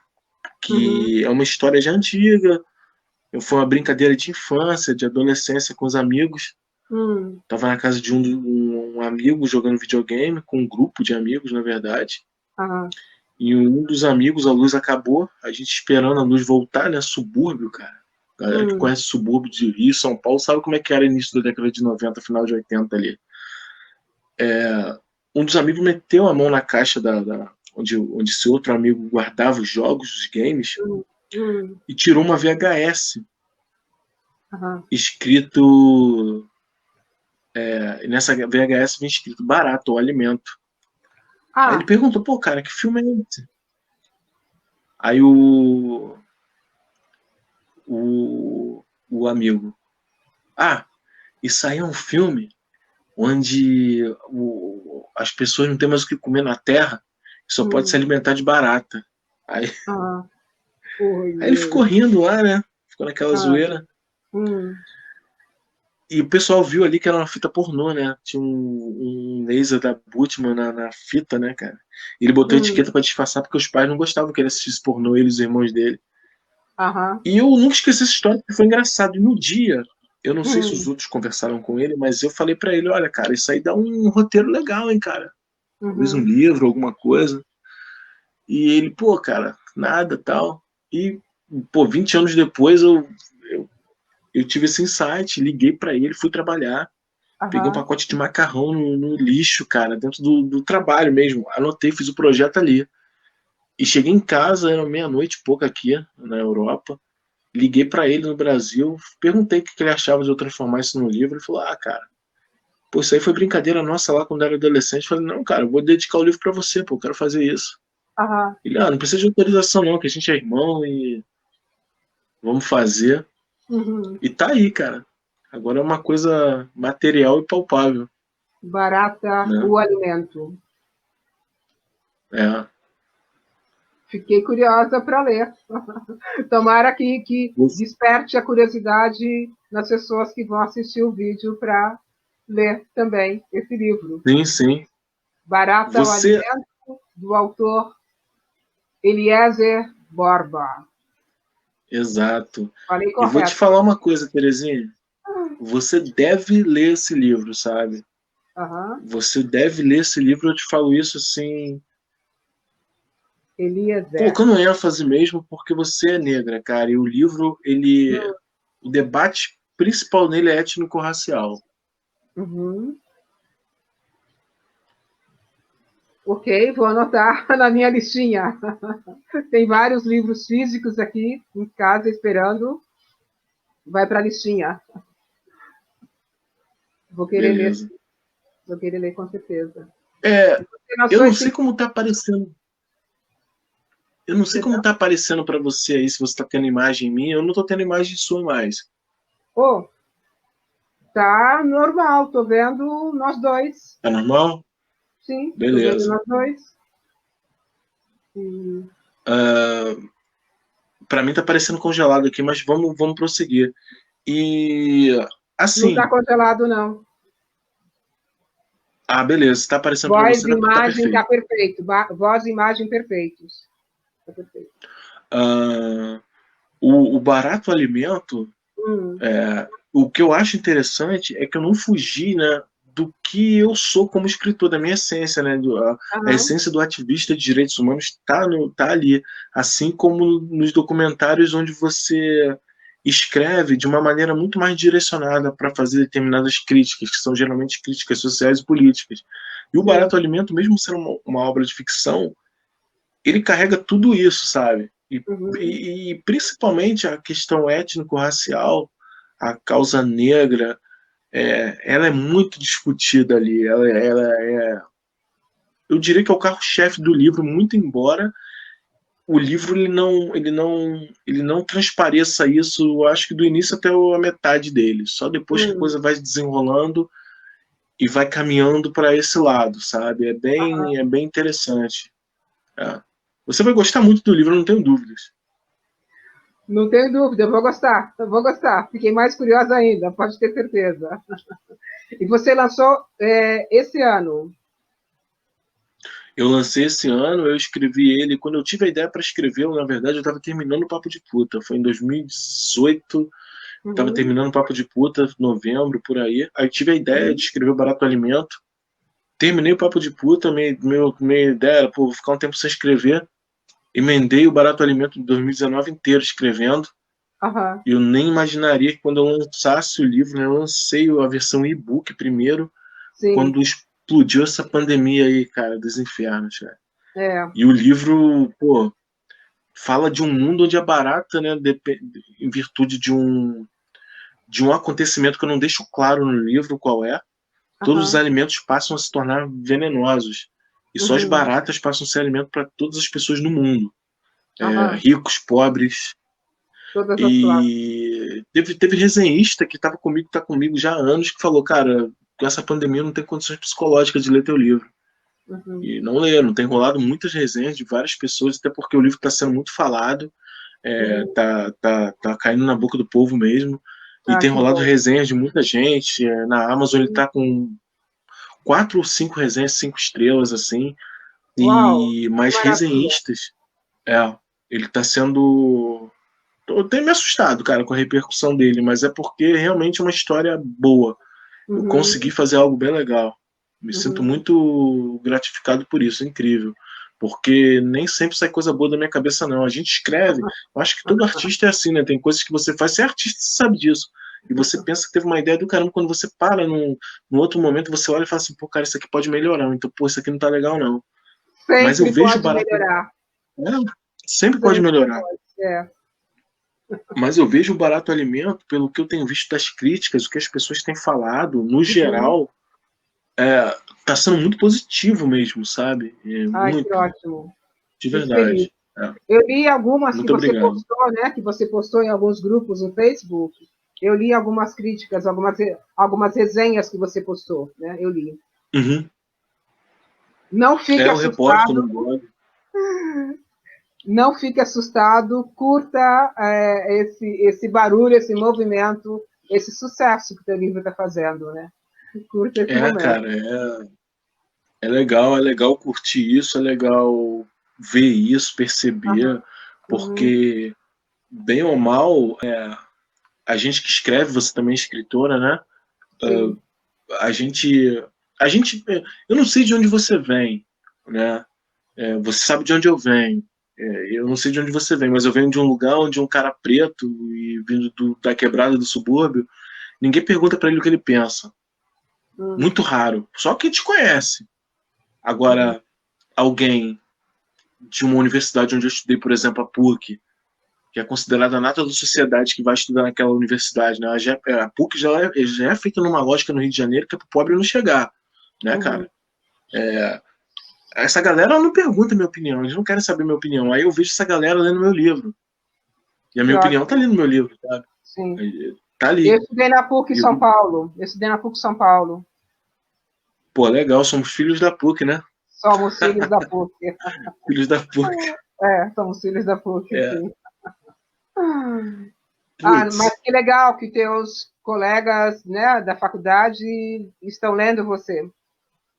que é uma história já antiga. Foi uma brincadeira de infância, de adolescência com os amigos. Tava na casa de um amigo jogando videogame, com um grupo de amigos, na verdade. E um dos amigos, a luz acabou, a gente esperando a luz voltar, né? Subúrbio, cara. A galera que conhece subúrbio de Rio, São Paulo, sabe como é que era início da década de 90, final de 80 ali. Um dos amigos meteu a mão na caixa onde esse outro amigo guardava os jogos, os games, e tirou uma VHS escrito... nessa VHS vem escrito barato, ou alimento. Aí ele perguntou, pô, cara, que filme é esse? Aí o amigo, isso aí é um filme onde as pessoas não têm mais o que comer na Terra, só pode se alimentar de barata. Aí ele ficou rindo lá, né? Ficou naquela zoeira. E o pessoal viu ali que era uma fita pornô, né? Tinha um laser da Butman na fita, né, cara? E ele botou a etiqueta pra disfarçar porque os pais não gostavam que ele assistisse pornô, ele e os irmãos dele. E eu nunca esqueci essa história, porque foi engraçado. E no dia, eu não sei se os outros conversaram com ele, mas eu falei pra ele, olha, cara, isso aí dá um roteiro legal, hein, cara? Talvez um livro, alguma coisa. E ele, pô, cara, nada, tal. E, pô, 20 anos depois eu tive esse insight, liguei pra ele, fui trabalhar, peguei um pacote de macarrão no lixo, cara, dentro do trabalho mesmo. Anotei, fiz o projeto ali. E cheguei em casa, era meia-noite e pouco aqui, na Europa. Liguei pra ele no Brasil, perguntei o que ele achava de eu transformar isso num livro. Ele falou, cara, pô, isso aí foi brincadeira nossa lá quando eu era adolescente. Eu falei, não, cara, eu vou dedicar o livro pra você, pô, eu quero fazer isso. Ele, não precisa de autorização não, que a gente é irmão e vamos fazer. E tá aí, cara. Agora é uma coisa material e palpável. Barata, né? o alimento. É. Fiquei curiosa para ler. Tomara que desperte a curiosidade nas pessoas que vão assistir o vídeo para ler também esse livro. Sim, sim. Barata, o alimento, do autor Eliezer Borba. Exato. Falei correto. E vou te falar uma coisa, Terezinha. Você deve ler esse livro, sabe? Você deve ler esse livro, eu te falo isso assim... Eliezer. Colocando ênfase mesmo, porque você é negra, cara. E o livro, o debate principal nele é étnico-racial. Ok, vou anotar na minha listinha. Tem vários livros físicos aqui em casa esperando. Vai para a listinha. Vou querer ler. Vou querer ler com certeza. Eu não sei como tá aparecendo. Eu não sei como tá aparecendo para você aí, se você tá tendo imagem minha. Eu não tô tendo imagem sua mais. Tá normal. Tô vendo nós dois. Tá normal? Sim, beleza. Tô vendo nós dois. Para mim tá parecendo congelado aqui, mas vamos prosseguir. E assim. Não tá congelado, não. Beleza. Tá aparecendo para você. Voz e imagem tá perfeito. Voz e imagem perfeitos. Tá perfeito. O barato alimento, o que eu acho interessante é que eu não fugi, né, do que eu sou como escritor, da minha essência, né, a essência do ativista de direitos humanos tá ali, assim como nos documentários onde você escreve de uma maneira muito mais direcionada para fazer determinadas críticas, que são geralmente críticas sociais e políticas. E o Barato Alimento, mesmo sendo uma obra de ficção, ele carrega tudo isso, sabe? E principalmente a questão étnico-racial, a causa negra, ela é muito discutida ali. Eu diria que é o carro-chefe do livro, muito embora o livro ele não transpareça isso, eu acho que do início até a metade dele. Só depois que a coisa vai desenrolando e vai caminhando para esse lado, sabe? É bem interessante. Você vai gostar muito do livro, eu não tenho dúvidas. Não tenho dúvida, eu vou gostar. Fiquei mais curiosa ainda, pode ter certeza. E você lançou esse ano? Eu lancei esse ano, eu escrevi ele. Quando eu tive a ideia para escrever, na verdade, eu estava terminando o Papo de Puta. Foi em 2018, estava Uhum, terminando o Papo de Puta, novembro, por aí. Aí tive a ideia de uhum, escrever o Barato Alimento. Terminei o Papo de Puta, minha ideia era, pô, vou ficar um tempo sem escrever. Emendei o Barato Alimento de 2019 inteiro escrevendo. aham, Eu nem imaginaria que quando eu lançasse o livro, né, eu lancei a versão e-book primeiro, sim, quando explodiu essa pandemia aí, cara, dos infernos, cara. é, E o livro, pô, fala de um mundo onde a barata, né, em virtude de um acontecimento que eu não deixo claro no livro qual é, todos os aham, alimentos passam a se tornar venenosos. E só as uhum, baratas passam a ser alimento para todas as pessoas no mundo. aham, Ricos, pobres. todas as classes. E teve resenhista que estava comigo, tá comigo já há anos, que falou, cara, com essa pandemia eu não tenho condições psicológicas de ler teu livro. Uhum. E não leram, tem rolado muitas resenhas de várias pessoas, até porque o livro está sendo muito falado, Uhum. tá caindo na boca do povo mesmo. E Ah, tem que rolado bom. resenhas de muita gente. Na Amazon ele Uhum. tá com 4 ou 5 resenhas, 5 estrelas, assim. Uau, E que mais maravilha. resenhistas. Ele tá sendo. Eu tenho me assustado, cara, com a repercussão dele, mas é porque realmente é uma história boa. Eu consegui Uhum, fazer algo bem legal. Me sinto uhum. muito gratificado por isso, é incrível. Porque nem sempre sai coisa boa da minha cabeça, não. A gente escreve. Eu acho que todo artista é assim, né? Tem coisas que você faz, você é artista, você sabe disso. E você pensa que teve uma ideia do caramba, quando você para num outro momento, você olha e fala assim, pô, cara, isso aqui pode melhorar. Então, pô, isso aqui não tá legal, não. Mas eu Sempre vejo o pode barato. melhorar. É, sempre pode Sempre melhorar. pode. É. Mas eu vejo o barato alimento, pelo que eu tenho visto das críticas, o que as pessoas têm falado, no Uhum. geral, tá sendo muito positivo mesmo, sabe? Ai, que Muito, ótimo. de Fico feliz. verdade. Eu li algumas que Muito você obrigado. postou, né? Que você postou em alguns grupos no Facebook. Eu li algumas críticas, algumas resenhas que você postou, né? Eu li. Uhum. Não fique Eu reposto assustado, no blog. não fique assustado, curta esse barulho, esse movimento, esse sucesso que o teu livro está fazendo, né? Curta esse momento. Cara, é legal curtir isso, é legal ver isso, perceber, Uhum, porque, bem ou mal, a gente que escreve, você também é escritora, né? sim. A gente, a gente, eu não sei de onde você vem, né? Você sabe de onde eu venho. Eu não sei de onde você vem, mas eu venho de um lugar onde um cara preto e vindo da quebrada do subúrbio, ninguém pergunta pra ele o que ele pensa. Hum, Muito raro. Só quem te conhece. uhum, Agora, alguém de uma universidade onde eu estudei, por exemplo, a PUC, que é considerada a nata da sociedade que vai estudar naquela universidade, né? A PUC já é feita numa lógica no Rio de Janeiro que é pro pobre não chegar, né, uhum, cara? Essa galera não pergunta minha opinião, eles não querem saber minha opinião. Aí eu vejo essa galera lendo meu livro. E a que minha opinião tá ótimo. ali no meu livro, tá? Sim. Tá Eu ali. estudei na PUC E São Paulo. Eu estudei na PUC São Paulo. pô, legal, somos filhos da PUC, né? Somos filhos da PUC. Filhos da PUC. Somos filhos da PUC, É, sim. Mas putz. que legal que teus colegas, né, da faculdade estão lendo você.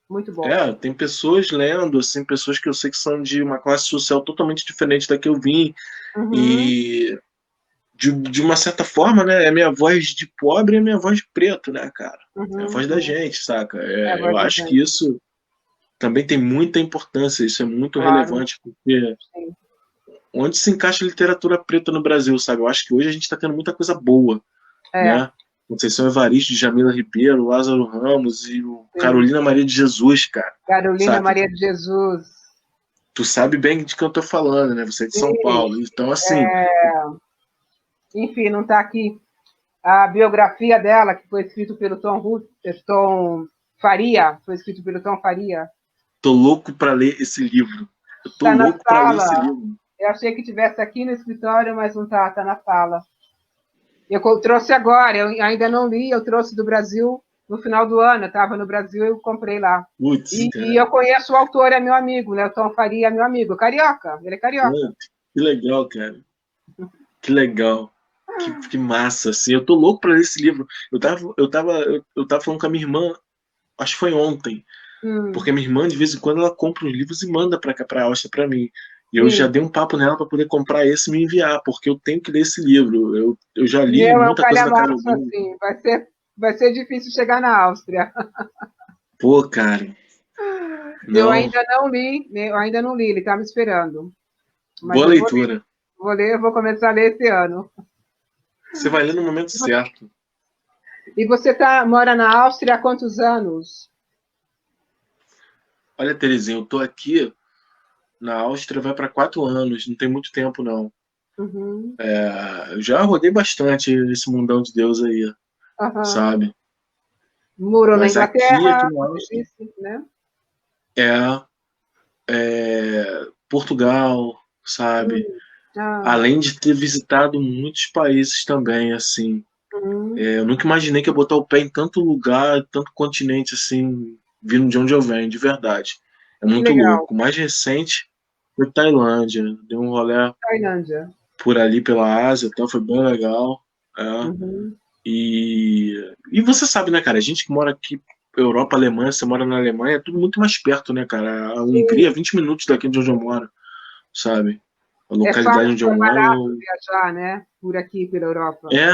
Muito bom. Tem pessoas lendo, assim, pessoas que eu sei que são de uma classe social totalmente diferente da que eu vim. Uhum, E de uma certa forma, né, é minha voz de pobre e é minha voz de preto, né, cara? É a uhum, voz da uhum. gente, saca? É a Eu voz da acho que gente, isso também tem muita importância, isso é muito claro. relevante, porque Sim, onde se encaixa a literatura preta no Brasil, sabe? Eu acho que hoje a gente está tendo muita coisa boa, é, né? Conceição Evaristo, Jamila Ribeiro, Lázaro Ramos e o sim. Carolina Maria de Jesus, cara, Carolina saca? Maria de Jesus. Tu sabe bem de que eu tô falando, né? Você é de São Sim. Paulo. Então, assim, Enfim, não está aqui a biografia dela, que foi escrito pelo Tom Faria. Foi escrito pelo Tom Faria. tô louco pra ler esse livro. Eu tô Está na louco pra ler esse sala. livro. Eu achei que tivesse aqui no escritório, mas não está, está na sala. Eu trouxe agora, eu ainda não li, eu trouxe do Brasil no final do ano, eu estava no Brasil e eu comprei lá. Putz, E cara. eu conheço o autor, é meu amigo, né? O Tom Faria é meu amigo, carioca, ele é carioca. Putz, que legal, cara. Que legal. Que massa, assim. Eu tô louco pra ler esse livro. Eu tava falando com a minha irmã, acho que foi ontem. Hum, Porque minha irmã, de vez em quando, ela compra os livros e manda para cá, para a Áustria, para mim. E eu já sim. dei um papo nela para poder comprar esse e me enviar, porque eu tenho que ler esse livro. Eu já li Meu, é um muita coisa da calhamaço Carolina. assim. Vai ser difícil chegar na Áustria. Pô, cara, Eu não. ainda não li, né, eu ainda não li, ele está me esperando. Mas Boa eu leitura. vou ler, vou começar a ler esse ano. Você vai ler no momento certo. E você mora na Áustria há quantos anos? Olha, Terezinha, eu tô aqui na Áustria, vai para 4 anos, não tem muito tempo, não. Uhum, Eu já rodei bastante esse mundão de Deus aí, aham. sabe? Morou na Mas aqui Inglaterra, na você Áustria, disse, né? é, Portugal, Hum, sabe? ah, Além de ter visitado muitos países também, assim. Eu nunca imaginei que ia botar o pé em tanto lugar, tanto continente, assim, vindo de onde eu venho, de verdade. É que muito legal. louco. O mais recente foi Tailândia. Deu um rolê Tailândia. por ali pela Ásia, então foi bem legal. É. Uhum, E você sabe, né, cara? A gente que mora aqui, Europa, Alemanha, você mora na Alemanha, é tudo muito mais perto, né, cara? A Hungria é sim. 20 minutos daqui de onde eu moro, sabe? A É localidade fácil, onde eu é barato moro. viajar, né? Por aqui, pela Europa. É,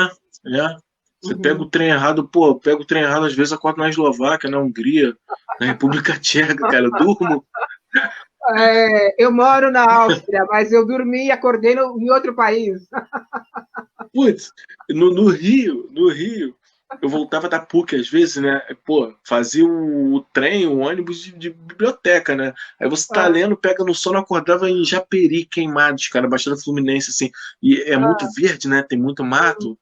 é. Você pega o Uhum. trem errado, pô, eu pego o trem errado, às vezes acordo na Eslováquia, na Hungria, na República Tcheca, cara. Eu durmo. Eu moro na Áustria, mas eu dormi e acordei em outro país. Putz, no Rio, eu voltava da PUC às vezes, né? Pô, fazia o trem, o ônibus de biblioteca, né? Aí você tá Ah, lendo, pega no sono, acordava em Japeri, Queimados, cara, Baixada Fluminense, assim. E é muito ah, verde, né? Tem muito mato.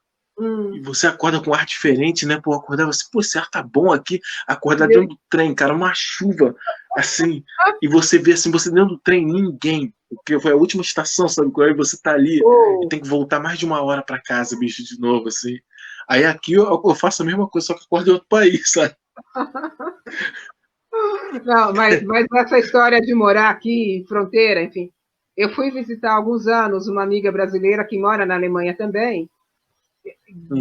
E hum. você acorda com ar diferente, né? Pô, acordava assim, pô, esse ar tá bom aqui. Acordar Meu, dentro do trem, cara, uma chuva, assim. E você vê assim, você dentro do trem, ninguém. Porque foi a última estação, sabe qual é? E você tá ali e oh. tem que voltar mais de 1 hora pra casa, bicho, de novo, assim. Aí aqui eu faço a mesma coisa, só que acordo em outro país, sabe? Não, mas essa história de morar aqui em fronteira, enfim. Eu fui visitar há alguns anos uma amiga brasileira que mora na Alemanha também,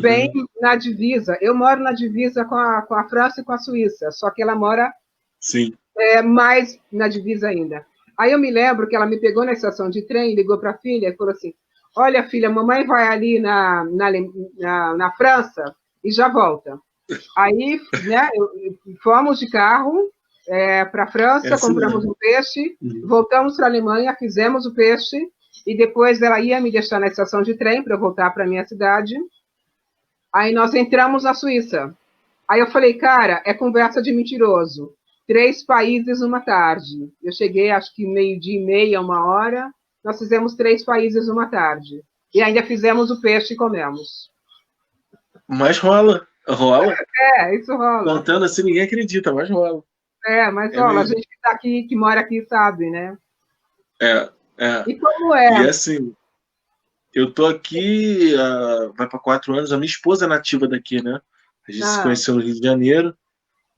bem Uhum, na divisa. Eu moro na divisa com a França e com a Suíça, só que ela mora sim. mais na divisa ainda. Aí eu me lembro que ela me pegou na estação de trem, ligou para a filha e falou assim: Olha, filha, mamãe vai ali na França e já volta. Aí, né, fomos de carro para a É França, assim compramos mesmo. um peixe, Uhum. voltamos para a Alemanha, fizemos o peixe e depois ela ia me deixar na estação de trem para eu voltar para minha cidade. Aí nós entramos na Suíça. Aí eu falei, cara, é conversa de mentiroso. 3 países uma tarde. Eu cheguei, acho que meio-dia e meia, 1 hora. Nós fizemos 3 países uma tarde. E ainda fizemos o peixe e comemos. Mas rola, rola. Isso rola. Contando assim, ninguém acredita, mas rola. Mas É rola. A mesmo. gente que tá aqui, que mora aqui, sabe, né? É, é. E como é? E assim, eu tô aqui, vai para 4 anos. A minha esposa é nativa daqui, né? A gente se Ah, conheceu no Rio de Janeiro,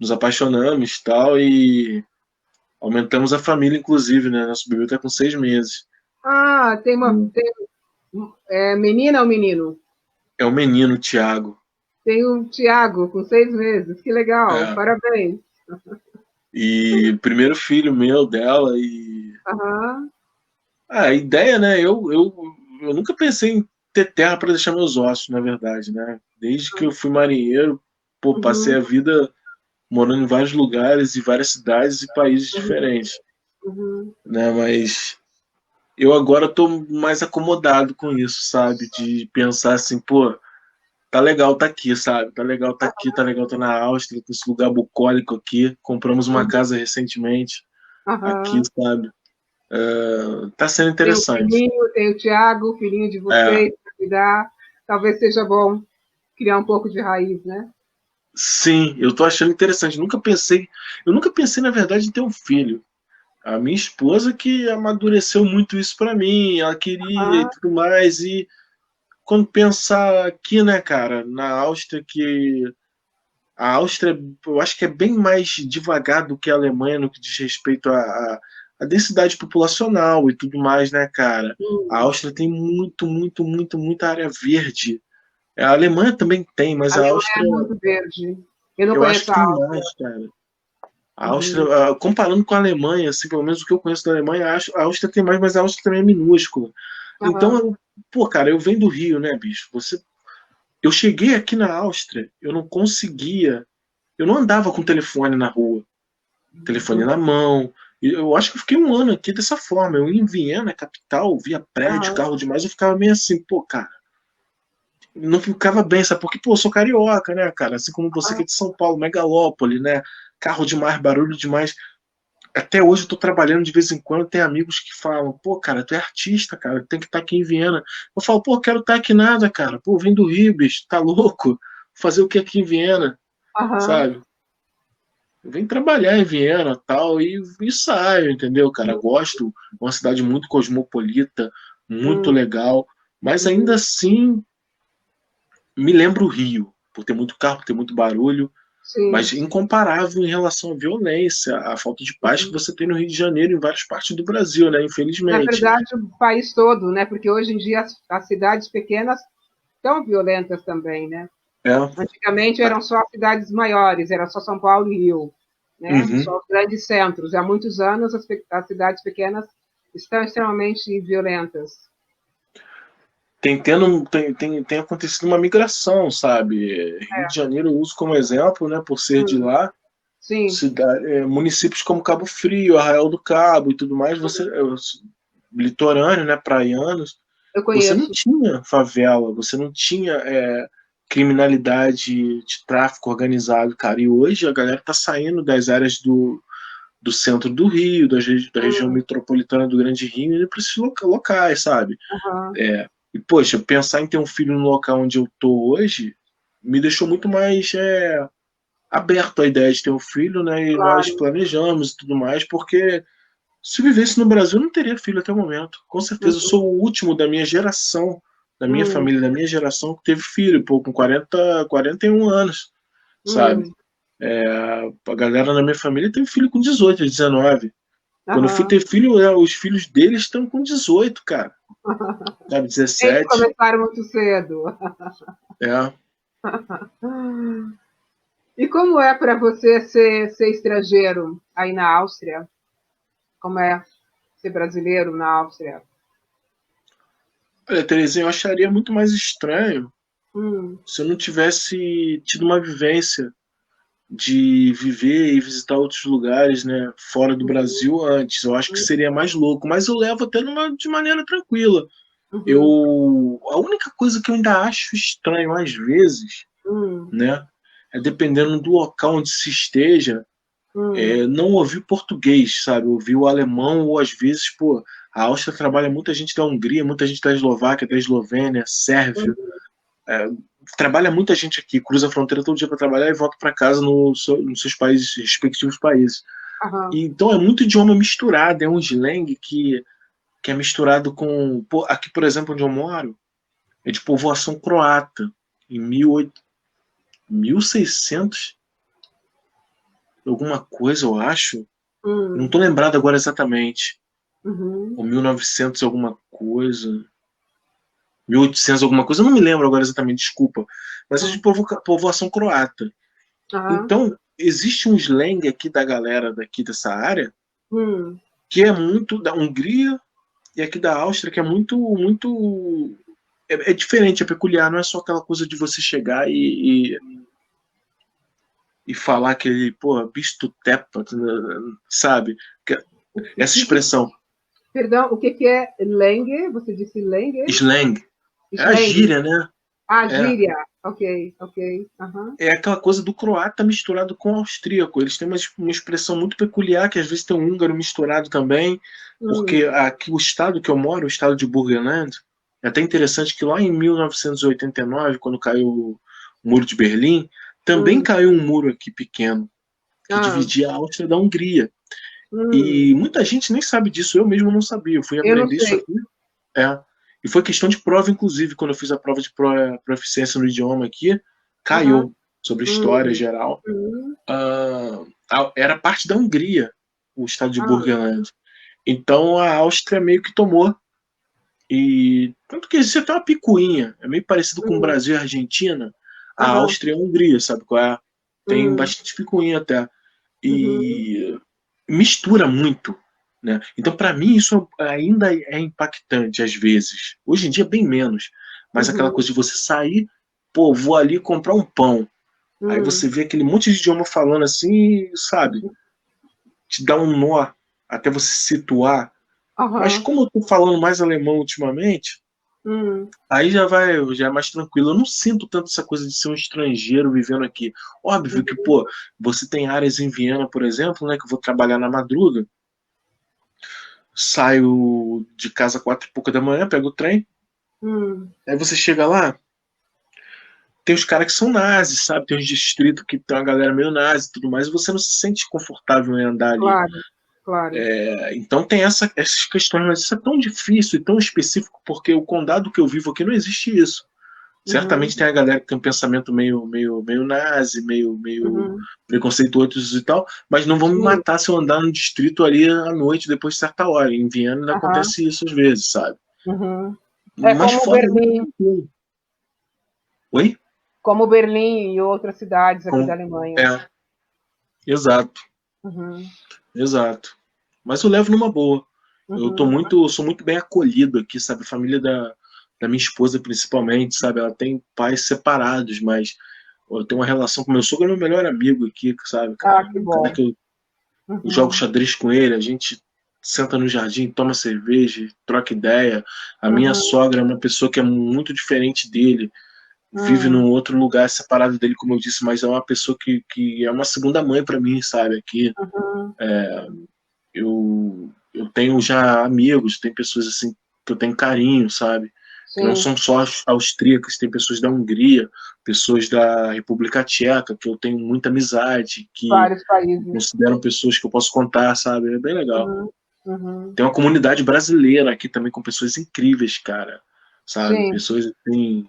nos apaixonamos e tal, e aumentamos a família, inclusive, né? Nosso bebê tá com 6 meses. tem uma. Hum. Menina ou menino? É o menino, Thiago. Tem o Tiago, com 6 meses. Que legal. É. Parabéns. E primeiro filho meu dela. E Aham. a ideia, né? Eu nunca pensei em ter terra para deixar meus ossos, na verdade, né? Desde que eu fui marinheiro, pô, passei Uhum, a vida morando em vários lugares e várias cidades e países uhum, diferentes, uhum. né? Mas eu agora tô mais acomodado com isso, sabe? De pensar assim, pô, tá legal tá aqui, sabe? Tá legal tá aqui, tá legal tá na Áustria, com esse lugar bucólico aqui. Compramos uma Uhum, casa recentemente aqui, aham. sabe? Tá sendo Tem o interessante. filhinho, tem o Tiago, o filhinho de É, vocês, para cuidar. Talvez seja bom criar um pouco de raiz, né? sim, eu tô achando interessante. Eu nunca pensei, na verdade, em ter um filho. A minha esposa que amadureceu muito isso pra mim, ela queria e Ah, tudo mais. E quando pensar aqui, né, cara, na Áustria, que a Áustria, eu acho que é bem mais devagar do que a Alemanha no que diz respeito à densidade populacional e tudo mais, né, cara? A hum. Áustria tem muito, muito, muito, muita área verde. A Alemanha também tem, A mas a Alemanha é Áustria, muito verde. Eu não eu acho conheço que a tem Áustria. mais, cara. A Áustria, comparando com a Alemanha, assim, pelo menos o que eu conheço da Alemanha, a Áustria tem mais, mas a Áustria também é minúscula. Então, Aham. pô, cara, eu venho do Rio, né, bicho? Eu cheguei aqui na Áustria, eu não conseguia, eu não andava com telefone na rua, telefone na mão. Eu acho que eu fiquei um ano aqui dessa forma. Eu ia em Viena, capital, via prédio, Aham. carro demais, eu ficava meio assim, pô, cara, não ficava bem, sabe? Porque, pô, eu sou carioca, né, cara? Assim como você que é de São Paulo, megalópole, né? Carro demais, barulho demais. Até hoje eu tô trabalhando de vez em quando, tem amigos que falam, pô, cara, tu é artista, cara, tem que estar aqui em Viena. Eu falo, pô, quero estar aqui nada, cara. Pô, vem do Rio, bicho, tá louco? Fazer o que aqui em Viena, Aham. sabe? Eu venho trabalhar em Viena tal, e saio, entendeu, cara? Gosto, é uma cidade muito cosmopolita, muito Hum, legal, mas ainda uhum. assim me lembra o Rio, por ter muito carro, por ter muito barulho, Sim, mas sim. incomparável em relação à violência, à falta de paz que Uhum. você tem no Rio de Janeiro, em várias partes do Brasil, né? Na Infelizmente. verdade, o país todo, né? Porque hoje em dia as cidades pequenas estão violentas também, né? É. Antigamente eram só as cidades maiores, era só São Paulo e Rio, né? Uhum. Só os grandes centros. Há muitos anos as cidades pequenas estão extremamente violentas. Tem acontecido uma migração, sabe? Rio de Janeiro eu uso como exemplo, né? Por ser de Hum, lá, sim, municípios como Cabo Frio, Arraial do Cabo e tudo mais, litorâneo, né? Praianos, eu você não conheço. tinha favela, você não tinha criminalidade de tráfico organizado, cara. E hoje a galera tá saindo das áreas do centro do Rio, da região Hum, metropolitana do Grande Rio, e para esses locais, sabe? aham, E, poxa, pensar em ter um filho no local onde eu tô hoje me deixou muito mais aberto à ideia de ter um filho, né? E nós claro. planejamos e tudo mais, porque se vivesse no Brasil, eu não teria filho até o momento. Com certeza, eu sou o último da minha geração, da minha Hum, família, da minha geração, que teve filho, pô, com 41 anos, sabe? hum, A galera na minha família teve filho com 18, 19. Quando eu fui aham. ter filho, os filhos deles estão com 18, cara. Sabe, Eles 17. começaram muito cedo. É. E como é para você ser estrangeiro aí na Áustria? Como é ser brasileiro na Áustria? Olha, Terezinha, eu acharia muito mais estranho Hum, se eu não tivesse tido uma vivência de viver e visitar outros lugares, né, fora do uhum, Brasil antes. Eu acho que seria mais louco, mas eu levo até de maneira tranquila. uhum, A única coisa que eu ainda acho estranho às vezes, hum, né, é dependendo do local onde se esteja, hum, não ouvir português, sabe? Ouvir o alemão ou às vezes, pô, a Áustria trabalha muita gente da Hungria, muita gente da Eslováquia, da Eslovênia, Sérvia, uhum, trabalha muita gente aqui, cruza a fronteira todo dia para trabalhar e volta para casa nos seus países, respectivos países. aham, E, então é muito idioma misturado, é um slang que é misturado com. Pô, aqui, por exemplo, onde eu moro, é de povoação croata, em 1600, alguma coisa, eu acho. Não hum, tô lembrado agora exatamente. uhum, Ou 1900 alguma coisa. 1800 alguma coisa, eu não me lembro agora exatamente, desculpa. Mas é de hum, povoação croata. aham, Então, existe um slang aqui da galera daqui dessa área hum, que é muito da Hungria e aqui da Áustria, que é muito. É diferente, é peculiar, não é só aquela coisa de você chegar e falar aquele, pô, bicho tepa, sabe? o Essa que, expressão, perdão, o que é Lenge? Você disse Lenge? slang, é a Slang. gíria, né? Ah, É, gíria. Ok, ok. Aham. é aquela coisa do croata misturado com o austríaco. Eles têm uma expressão muito peculiar, que às vezes tem um húngaro misturado também, porque Hum, aqui o estado que eu moro, o estado de Burgenland, é até interessante que lá em 1989, quando caiu o Muro de Berlim, também hum, caiu um muro aqui pequeno, que ah, dividia a Áustria da Hungria. hum, E muita gente nem sabe disso, eu mesmo não sabia. Eu fui eu não aprender isso sei. aqui. É. E foi questão de prova, inclusive, quando eu fiz a prova de proficiência no idioma aqui, Aham. caiu sobre história Hum, geral. hum, Era parte da Hungria, o estado de ah, Burgenland. Então a Áustria meio que tomou. E tanto que existe até uma picuinha, é meio parecido com o hum, Brasil e a Argentina, a aham, Áustria e a Hungria, sabe qual é? Tem hum, bastante picuinha até. Uhum. e mistura muito, né? Então, para mim, isso ainda é impactante às vezes. Hoje em dia, bem menos. Mas aquela Uhum. coisa de você sair, pô, vou ali comprar um pão. Aí Uhum. você vê aquele monte de idioma falando assim, sabe? Te dá um nó até você se situar. Mas Aham. como eu tô falando mais alemão ultimamente, Uhum. aí já é mais tranquilo. Eu não sinto tanto essa coisa de ser um estrangeiro vivendo aqui. Óbvio que, pô, você tem áreas em Viena, por exemplo, né, que eu vou trabalhar na madruga, saio de casa 4h30 da manhã, pego o trem, Uhum. aí você chega lá, tem os caras que são nazis, sabe? Tem os distritos que tem uma galera meio nazi e tudo mais, e você não se sente confortável em andar ali. Claro, claro. Então tem essas questões, mas isso é tão difícil e tão específico, porque o condado que eu vivo aqui não existe isso. Uhum. Certamente tem a galera que tem um pensamento meio nazi, meio Uhum. preconceituoso e tal, mas não vão me Sim. matar se eu andar no distrito ali à noite, depois de certa hora. Em Viena ainda Aham. acontece isso às vezes, sabe? Uhum. É Mas como fora isso, é Berlim, tranquilo. Oi? como Berlim e outras cidades aqui da Com... Alemanha. É, exato, Uhum. exato. Mas eu levo numa boa. Uhum. Eu sou muito bem acolhido aqui, sabe? A família da minha esposa, principalmente, sabe? Ela tem pais separados, mas eu tenho uma relação com meu sogro, é meu melhor amigo aqui, sabe, Ah, cara? que O cara bom. que eu jogo Uhum. xadrez com ele, a gente senta no jardim, toma cerveja, troca ideia. A minha Uhum. sogra é uma pessoa que é muito diferente dele, vive num Uhum. outro lugar separado dele, como eu disse, mas é uma pessoa que é uma segunda mãe para mim, sabe? Aqui Uhum. eu tenho já amigos, tem pessoas assim que eu tenho carinho, sabe? Que não Sim, são só austríacas, tem pessoas da Hungria, pessoas da República Tcheca, que eu tenho muita amizade, que vários países. consideram pessoas que eu posso contar, sabe? É bem legal. Uhum. Uhum. Tem uma comunidade brasileira aqui também com pessoas incríveis, cara. Sabe? Sim. Pessoas assim,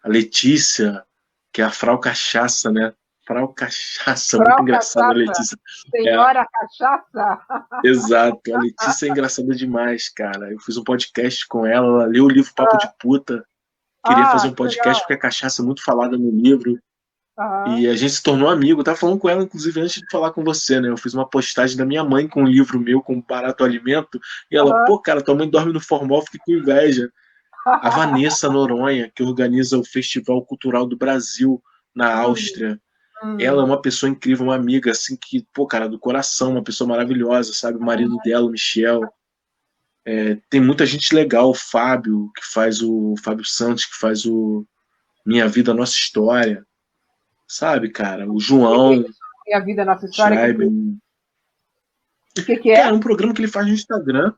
a Letícia, que é a Frau Cachaça, né? Frau Cachaça, muito Frau engraçada a Cachaça, Letícia. É, Senhora Cachaça. exato. A Letícia é engraçada demais, cara. Eu fiz um podcast com ela, ela leu o livro Papo de Puta, queria fazer Ah, um que legal. podcast porque a cachaça é muito falada no livro. Aham. E a gente se tornou amigo. Eu tava falando com ela, inclusive, antes de falar com você, né? Eu fiz uma postagem da minha mãe com um livro meu, com Barato Alimento. E ela, Aham. pô, cara, tua mãe dorme no formal, fiquei com inveja. A Vanessa Noronha, que organiza o Festival Cultural do Brasil na Hum, Áustria. Ela é hum. uma pessoa incrível, uma amiga, assim, que, pô, cara, do coração, uma pessoa maravilhosa, sabe? O marido dela, o Michel. Tem muita gente legal, o Fábio, que faz o Fábio Santos, que faz o Minha Vida, Nossa História. Sabe, cara? O Que é João isso? Minha vida, nossa história, Schreiber. o que que Cara, é? é um programa que ele faz no Instagram,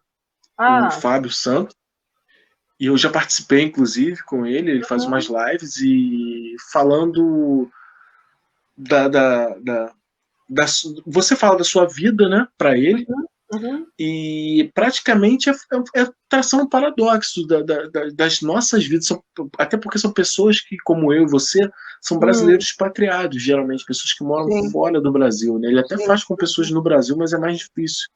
o Ah, Fábio Santos. E eu já participei, inclusive, com ele. Ele faz umas uhum, lives e falando da, da, da, você fala da sua vida, né, para ele, uhum, uhum, e praticamente é traçar um paradoxo das nossas vidas, até porque são pessoas que, como eu e você, são hum, brasileiros expatriados, geralmente, pessoas que moram sim, fora do Brasil, né? Ele até sim, faz com pessoas no Brasil, mas é mais difícil.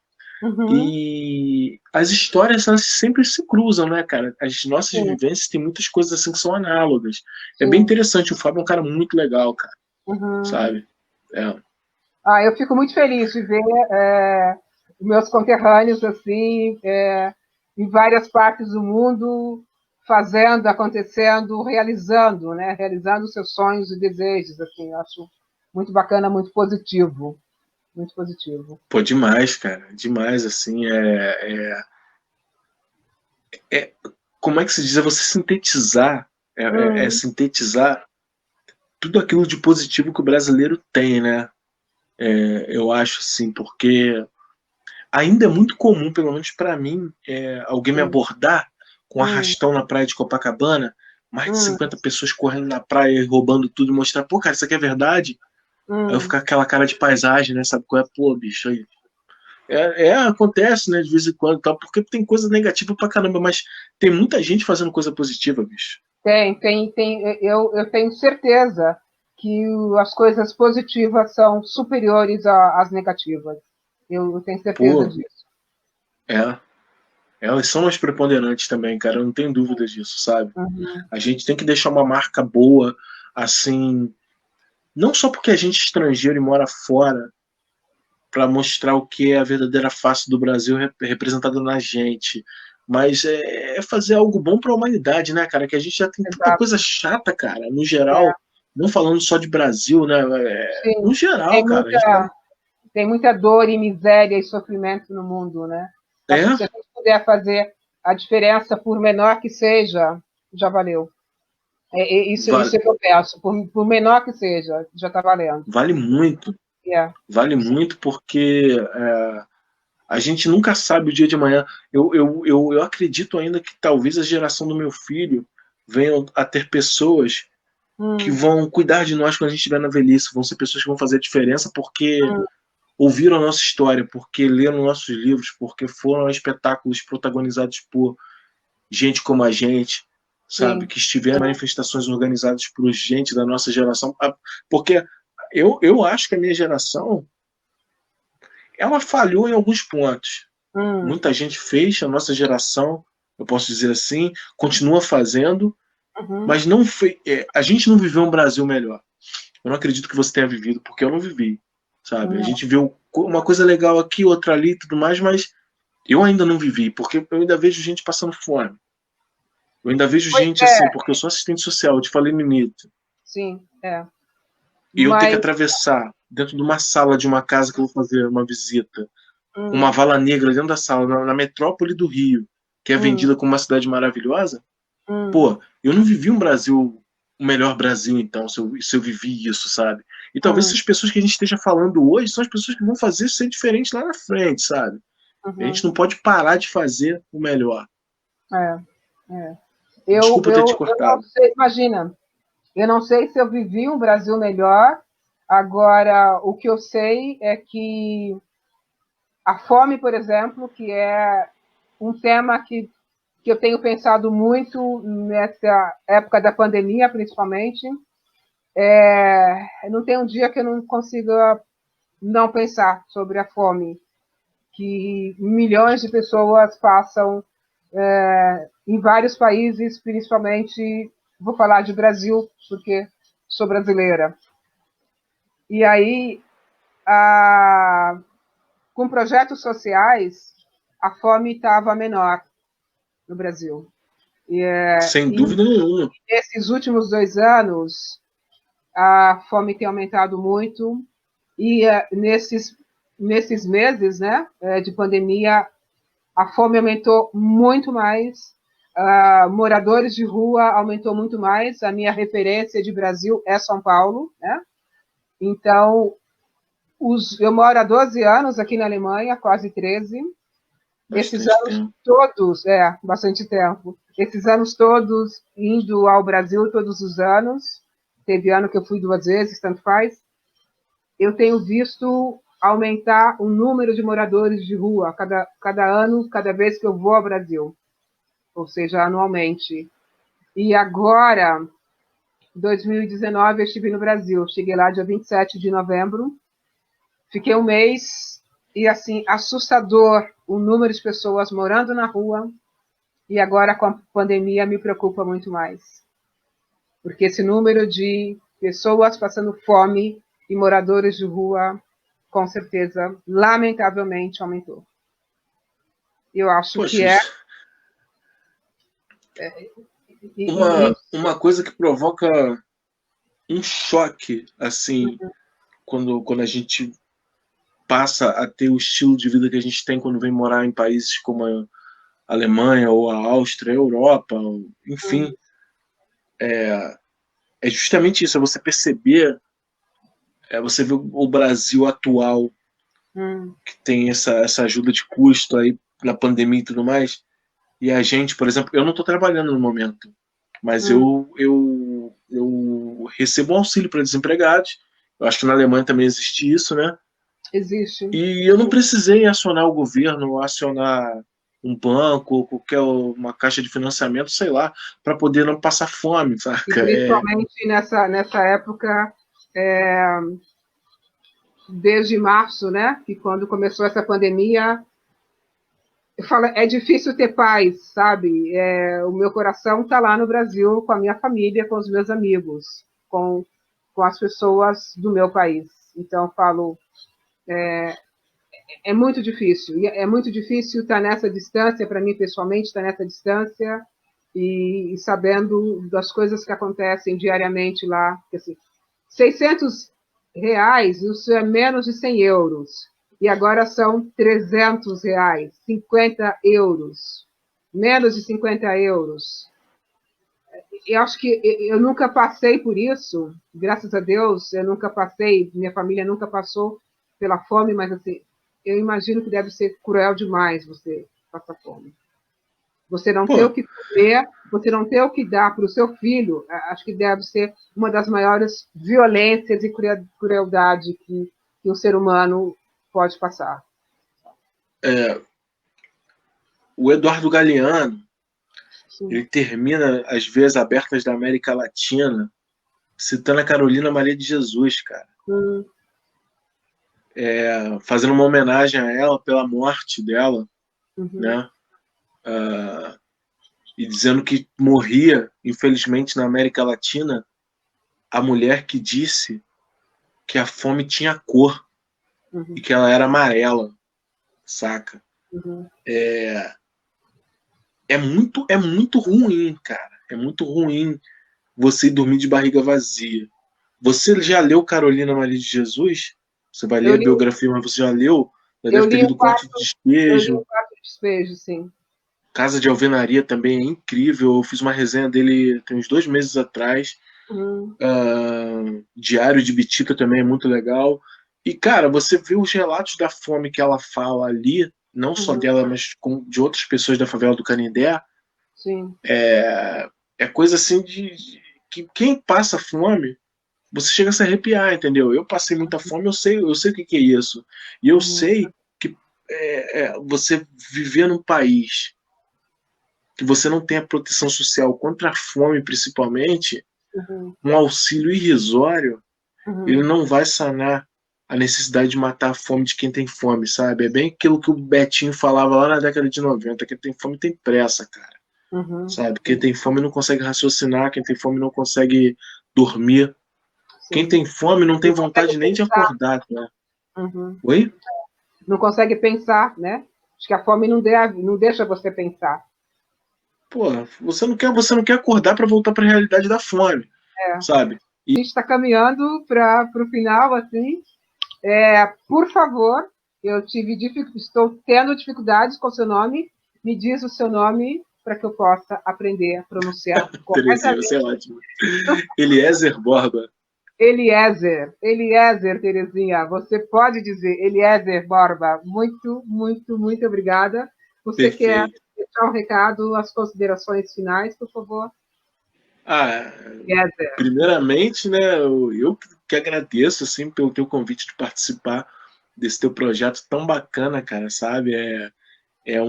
uhum, E as histórias, elas sempre se cruzam, né, cara? As nossas sim, vivências têm muitas coisas assim que são análogas. É bem sim, interessante, o Fábio é um cara muito legal, cara, uhum. sabe? É. Ah, eu fico muito feliz de ver meus conterrâneos assim, em várias partes do mundo, fazendo, acontecendo, realizando, né? Realizando seus sonhos e desejos, assim, eu acho muito bacana, muito positivo, muito positivo. Pô, demais, cara. Demais, assim. Como é que se diz? É você sintetizar. É Hum, sintetizar tudo aquilo de positivo que o brasileiro tem, né? Eu acho, assim, porque ainda é muito comum, pelo menos para mim, alguém me hum, abordar com um hum, arrastão na praia de Copacabana, mais de hum, 50 pessoas correndo na praia e roubando tudo e mostrar, pô, cara, isso aqui é verdade? Aí eu hum. ficar com aquela cara de paisagem, né? Sabe qual é? Pô, bicho, aí. Acontece, né, de vez em quando, tal, porque tem coisa negativa pra caramba, mas tem muita gente fazendo coisa positiva, bicho. Eu tenho certeza que as coisas positivas são superiores às negativas. Eu tenho certeza Pô, disso. é. Elas são as preponderantes também, cara, eu não tenho dúvida disso, sabe? Uhum, A gente tem que deixar uma marca boa, assim, não só porque a gente é estrangeiro e mora fora, para mostrar o que é a verdadeira face do Brasil representada na gente. Mas é fazer algo bom para a humanidade, né, cara? Que a gente já tem tanta Exato. coisa chata, cara, no É, geral. Não falando só de Brasil, né? No sim. geral, Tem cara. A gente tá... muita, tem muita dor e miséria e sofrimento no mundo, né? Acho que É, se a gente puder fazer a diferença, por menor que seja, já valeu. Isso vale, é que eu peço, por menor que seja, já está valendo. vale muito. É, Vale muito porque a gente nunca sabe o dia de amanhã. Eu acredito ainda que talvez a geração do meu filho venha a ter pessoas que vão cuidar de nós quando a gente estiver na velhice. Vão ser pessoas que vão fazer a diferença porque hum, ouviram a nossa história, porque leram nossos livros, porque foram a espetáculos protagonizados por gente como a gente, sabe? sim, Que estiveram em manifestações organizadas por gente da nossa geração. Porque eu acho que a minha geração ela falhou em alguns pontos. hum, Muita gente fez, a nossa geração, eu posso dizer assim, continua fazendo, uhum, mas não fez. A gente não viveu um Brasil melhor. Eu não acredito que você tenha vivido, porque eu não vivi, sabe? A não, gente viu uma coisa legal aqui, outra ali, e tudo mais, mas eu ainda não vivi, porque eu ainda vejo gente passando fome. Eu ainda vejo pois gente assim, é, porque eu sou assistente social, eu te falei no início, sim, é. e eu ter que Mas, atravessar dentro de uma sala de uma casa que eu vou fazer uma visita, com uma hum, vala negra dentro da sala, na metrópole do Rio, que é hum, vendida como uma cidade maravilhosa. hum, Pô, eu não vivi um Brasil, o melhor Brasil, então, se eu vivi isso, sabe? E talvez hum, essas pessoas que a gente esteja falando hoje são as pessoas que vão fazer ser diferente lá na frente, sabe? A gente uhum, não pode parar de fazer o melhor. é, é. Desculpa ter te Eu não cortado. sei, imagina, eu não sei se eu vivi um Brasil melhor. Agora, o que eu sei é que a fome, por exemplo, que é um tema que eu tenho pensado muito nessa época da pandemia, principalmente, não tem um dia que eu não consiga não pensar sobre a fome que milhões de pessoas passam em vários países, principalmente, vou falar de Brasil, porque sou brasileira. E aí, a, com projetos sociais, a fome estava menor no Brasil. Sem E dúvida nenhuma. nesses últimos 2 anos, a fome tem aumentado muito. E nesses meses, né, de pandemia, a fome aumentou muito mais, moradores de rua aumentou muito mais. A minha referência de Brasil é São Paulo, né? Então, eu moro há 12 anos aqui na Alemanha, quase 13. Esses Bastante anos tempo. todos, bastante tempo. Esses anos todos indo ao Brasil todos os anos. Teve ano que eu fui 2 vezes, tanto faz. Eu tenho visto aumentar o número de moradores de rua cada ano, cada vez que eu vou ao Brasil, ou seja, anualmente. E agora, 2019, eu estive no Brasil. Cheguei lá dia 27 de novembro, fiquei um mês e, assim, assustador o número de pessoas morando na rua. E agora, com a pandemia, me preocupa muito mais. Porque esse número de pessoas passando fome e moradores de rua, com certeza, lamentavelmente, aumentou. Eu acho que Poxa, e uma coisa que provoca um choque, assim, quando a gente passa a ter o estilo de vida que a gente tem quando vem morar em países como a Alemanha ou a Áustria, a Europa, enfim, é justamente isso, é você perceber, você ver o Brasil atual, que tem essa ajuda de custo aí na pandemia e tudo mais, e a gente, por exemplo, eu não estou trabalhando no momento, mas eu recebo um auxílio para desempregados, eu acho que na Alemanha também existe isso, né? existe. E eu não precisei acionar o governo, acionar um banco, ou qualquer uma caixa de financiamento, sei lá, para poder não passar fome, E saca? principalmente nessa época, é, desde março, né, que quando começou essa pandemia, eu falo, é difícil ter paz, sabe? O meu coração está lá no Brasil, com a minha família, com os meus amigos, com as pessoas do meu país. Então, eu falo, é muito difícil. E é muito difícil estar nessa distância, para mim, pessoalmente, estar nessa distância e sabendo das coisas que acontecem diariamente lá. Porque, assim, R$ 600, isso é menos de 100 euros. E agora são R$ 300, 50 euros. Menos de 50 euros. Eu acho que eu nunca passei por isso, graças a Deus, eu nunca passei, minha família nunca passou pela fome, mas assim, eu imagino que deve ser cruel demais você passar fome. Você não ter Pô, o que comer, você não ter o que dar para o seu filho, acho que deve ser uma das maiores violências e crueldade que um ser humano pode passar. o Eduardo Galeano, Sim. ele termina as veias abertas da América Latina citando a Carolina Maria de Jesus, cara. Hum, Fazendo uma homenagem a ela pela morte dela, uhum, né? E dizendo que morria, infelizmente, na América Latina, a mulher que disse que a fome tinha cor e uhum, que ela era amarela, saca? uhum. É muito ruim, cara. É muito ruim você ir dormir de barriga vazia. Você já leu Carolina Maria de Jesus? Você vai Eu ler a li, biografia, mas você já leu? Já eu deve ter li lido o Quarto de quarto, eu li Despejo. o quarto de despejo, sim. Casa de Alvenaria também é incrível. Eu fiz uma resenha dele tem uns 2 meses atrás. Hum, Diário de Bitita também é muito legal. E, cara, você vê os relatos da fome que ela fala ali, não só uhum, dela, mas de outras pessoas da favela do Canindé, sim. é coisa assim que quem passa fome, você chega a se arrepiar, entendeu? Eu passei muita fome, eu sei o que é isso. E eu Uhum, sei que você viver num país que você não tem a proteção social contra a fome, principalmente, uhum, um auxílio irrisório, ele uhum. não vai sanar a necessidade de matar a fome de quem tem fome, sabe? É bem aquilo que o Betinho falava lá na década de 90, quem tem fome tem pressa, cara, Uhum, sabe? Quem tem fome não consegue raciocinar, quem tem fome não consegue dormir, quem sim. tem fome não tem Não consegue vontade nem de pensar. acordar, né? Uhum. Oi? Não consegue pensar, né? Acho que a fome não deixa você pensar. Pô, você não quer acordar para voltar para a realidade da fome, É. sabe? A gente está caminhando para o final, assim. Por favor, estou tendo dificuldades com o seu nome. Me diz o seu nome para que eu possa aprender a pronunciar Terezinha, você é corretamente. ótimo. Eliezer Borba. Eliezer, Terezinha, você pode dizer Eliezer Borba. Muito, muito, muito obrigada. Você quer Perfeito. deixar um recado, as considerações finais, por favor? Ah, Eliezer. primeiramente, né, eu que agradeço assim pelo teu convite de participar desse teu projeto tão bacana, cara, sabe? É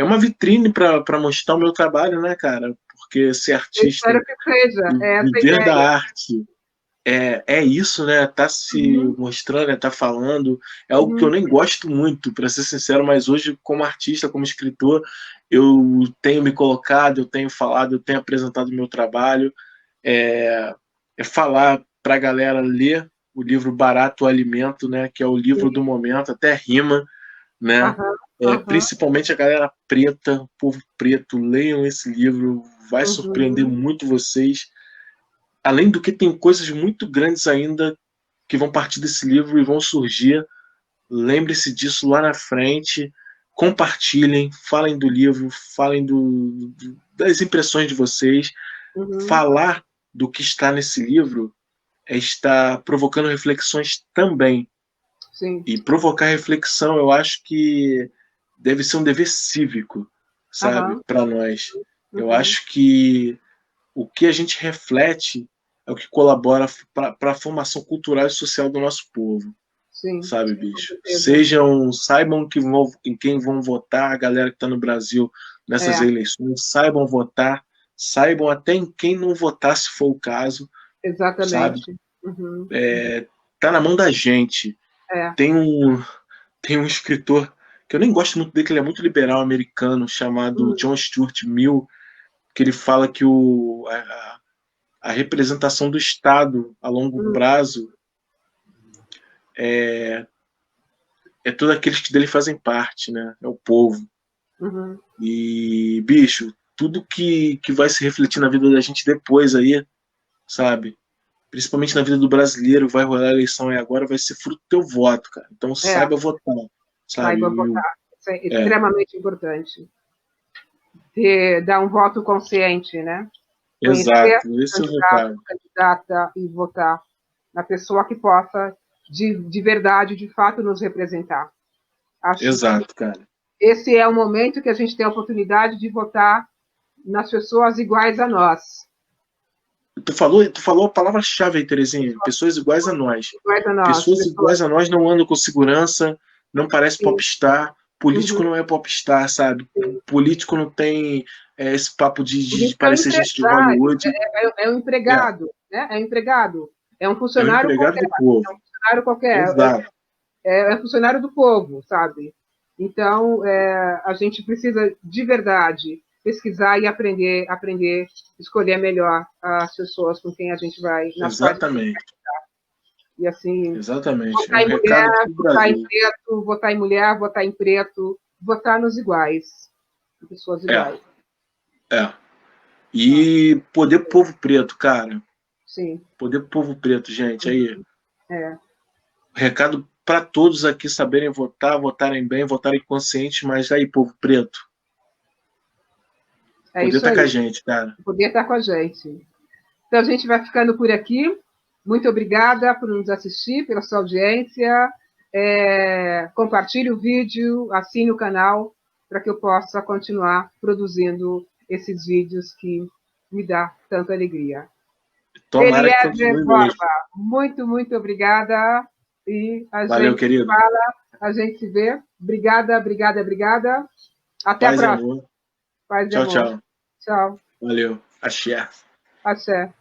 uma vitrine para mostrar o meu trabalho, né, cara? Porque ser Eu espero artista que seja e essa a viver da ideia. arte é isso, né? Tá se Uhum, mostrando, tá falando. É algo que eu uhum, nem gosto muito, para ser sincero, mas hoje, como artista, como escritor, eu tenho me colocado, eu tenho falado, eu tenho apresentado o meu trabalho. É, falar para a galera ler o livro Barato o Alimento, né? Que é o livro do sim. momento, até rima, né? Aham, aham, Principalmente a galera preta, o povo preto, leiam esse livro, vai surpreender uhum, muito vocês. Além do que tem coisas muito grandes ainda que vão partir desse livro e vão surgir. Lembre-se disso lá na frente. Compartilhem, falem do livro, falem das impressões de vocês. uhum, Falar do que está nesse livro é estar provocando reflexões também. sim. E provocar reflexão, eu acho que deve ser um dever cívico, sabe, Aham, para nós. Eu uhum, acho que o que a gente reflete é o que colabora para a formação cultural e social do nosso povo, sim, sabe, com bicho? certeza. Saibam em quem vão votar, a galera que está no Brasil nessas É, eleições, saibam votar, saibam até em quem não votar, se for o caso, sabe? exatamente. Uhum, Tá na mão da gente. é. Tem um, tem um escritor que eu nem gosto muito dele, que ele é muito liberal americano, chamado Uhum, John Stuart Mill, que ele fala que a representação do Estado a longo uhum, prazo é todos aqueles que dele fazem parte, né? É o povo. Uhum. E, bicho, tudo que vai se refletir na vida da gente depois aí, sabe? Principalmente na vida do brasileiro, vai rolar a eleição aí agora, vai ser fruto do teu voto, cara. Então saiba votar, sabe? Saiba votar. Isso é É. extremamente importante. Dar um voto consciente, né? Exato, Conhecer esse é o candidato, recado. candidata e votar na pessoa que possa, de verdade, de fato, nos representar. Acho Exato, que cara. esse é o momento que a gente tem a oportunidade de votar nas pessoas iguais a nós. Tu falou a palavra-chave aí, Terezinha. Pessoas iguais a nós. Iguais a nós. Pessoas iguais a nós não andam com segurança, não parece popstar. Político não é popstar, sabe? Político não tem esse papo de parecer gente de Hollywood. É um empregado, né? É um empregado. É um É um funcionário empregado qualquer. do povo. É um funcionário qualquer. Exato. É funcionário do povo, sabe? Então, a gente precisa, de verdade, pesquisar e aprender, escolher melhor as pessoas com quem a gente vai, nas quais a gente vai Exatamente. votar. E assim, Exatamente. É votar um em mulher, recado pro votar em Brasil. preto, votar em mulher, votar em preto, votar nos iguais, em pessoas iguais. É. E poder pro povo preto, cara. Sim. Poder pro povo preto, gente. Aí. É. Recado para todos aqui saberem votar, votarem bem, votarem conscientes, mas aí, povo preto. É Poder isso tá aí. com a gente, cara. Poder estar com a gente. Então, a gente vai ficando por aqui. Muito obrigada por nos assistir, pela sua audiência. Compartilhe o vídeo, assine o canal, para que eu possa continuar produzindo esses vídeos que me dá tanta alegria. Tomara que Eliezer continue Borba, mesmo. muito, muito obrigada. E a Valeu, gente querido. fala, a gente se vê. Obrigada, obrigada, obrigada. Até Paz a e próxima. amor. Paz e Tchau, amor. tchau. Tchau. Valeu. Axé. Axé.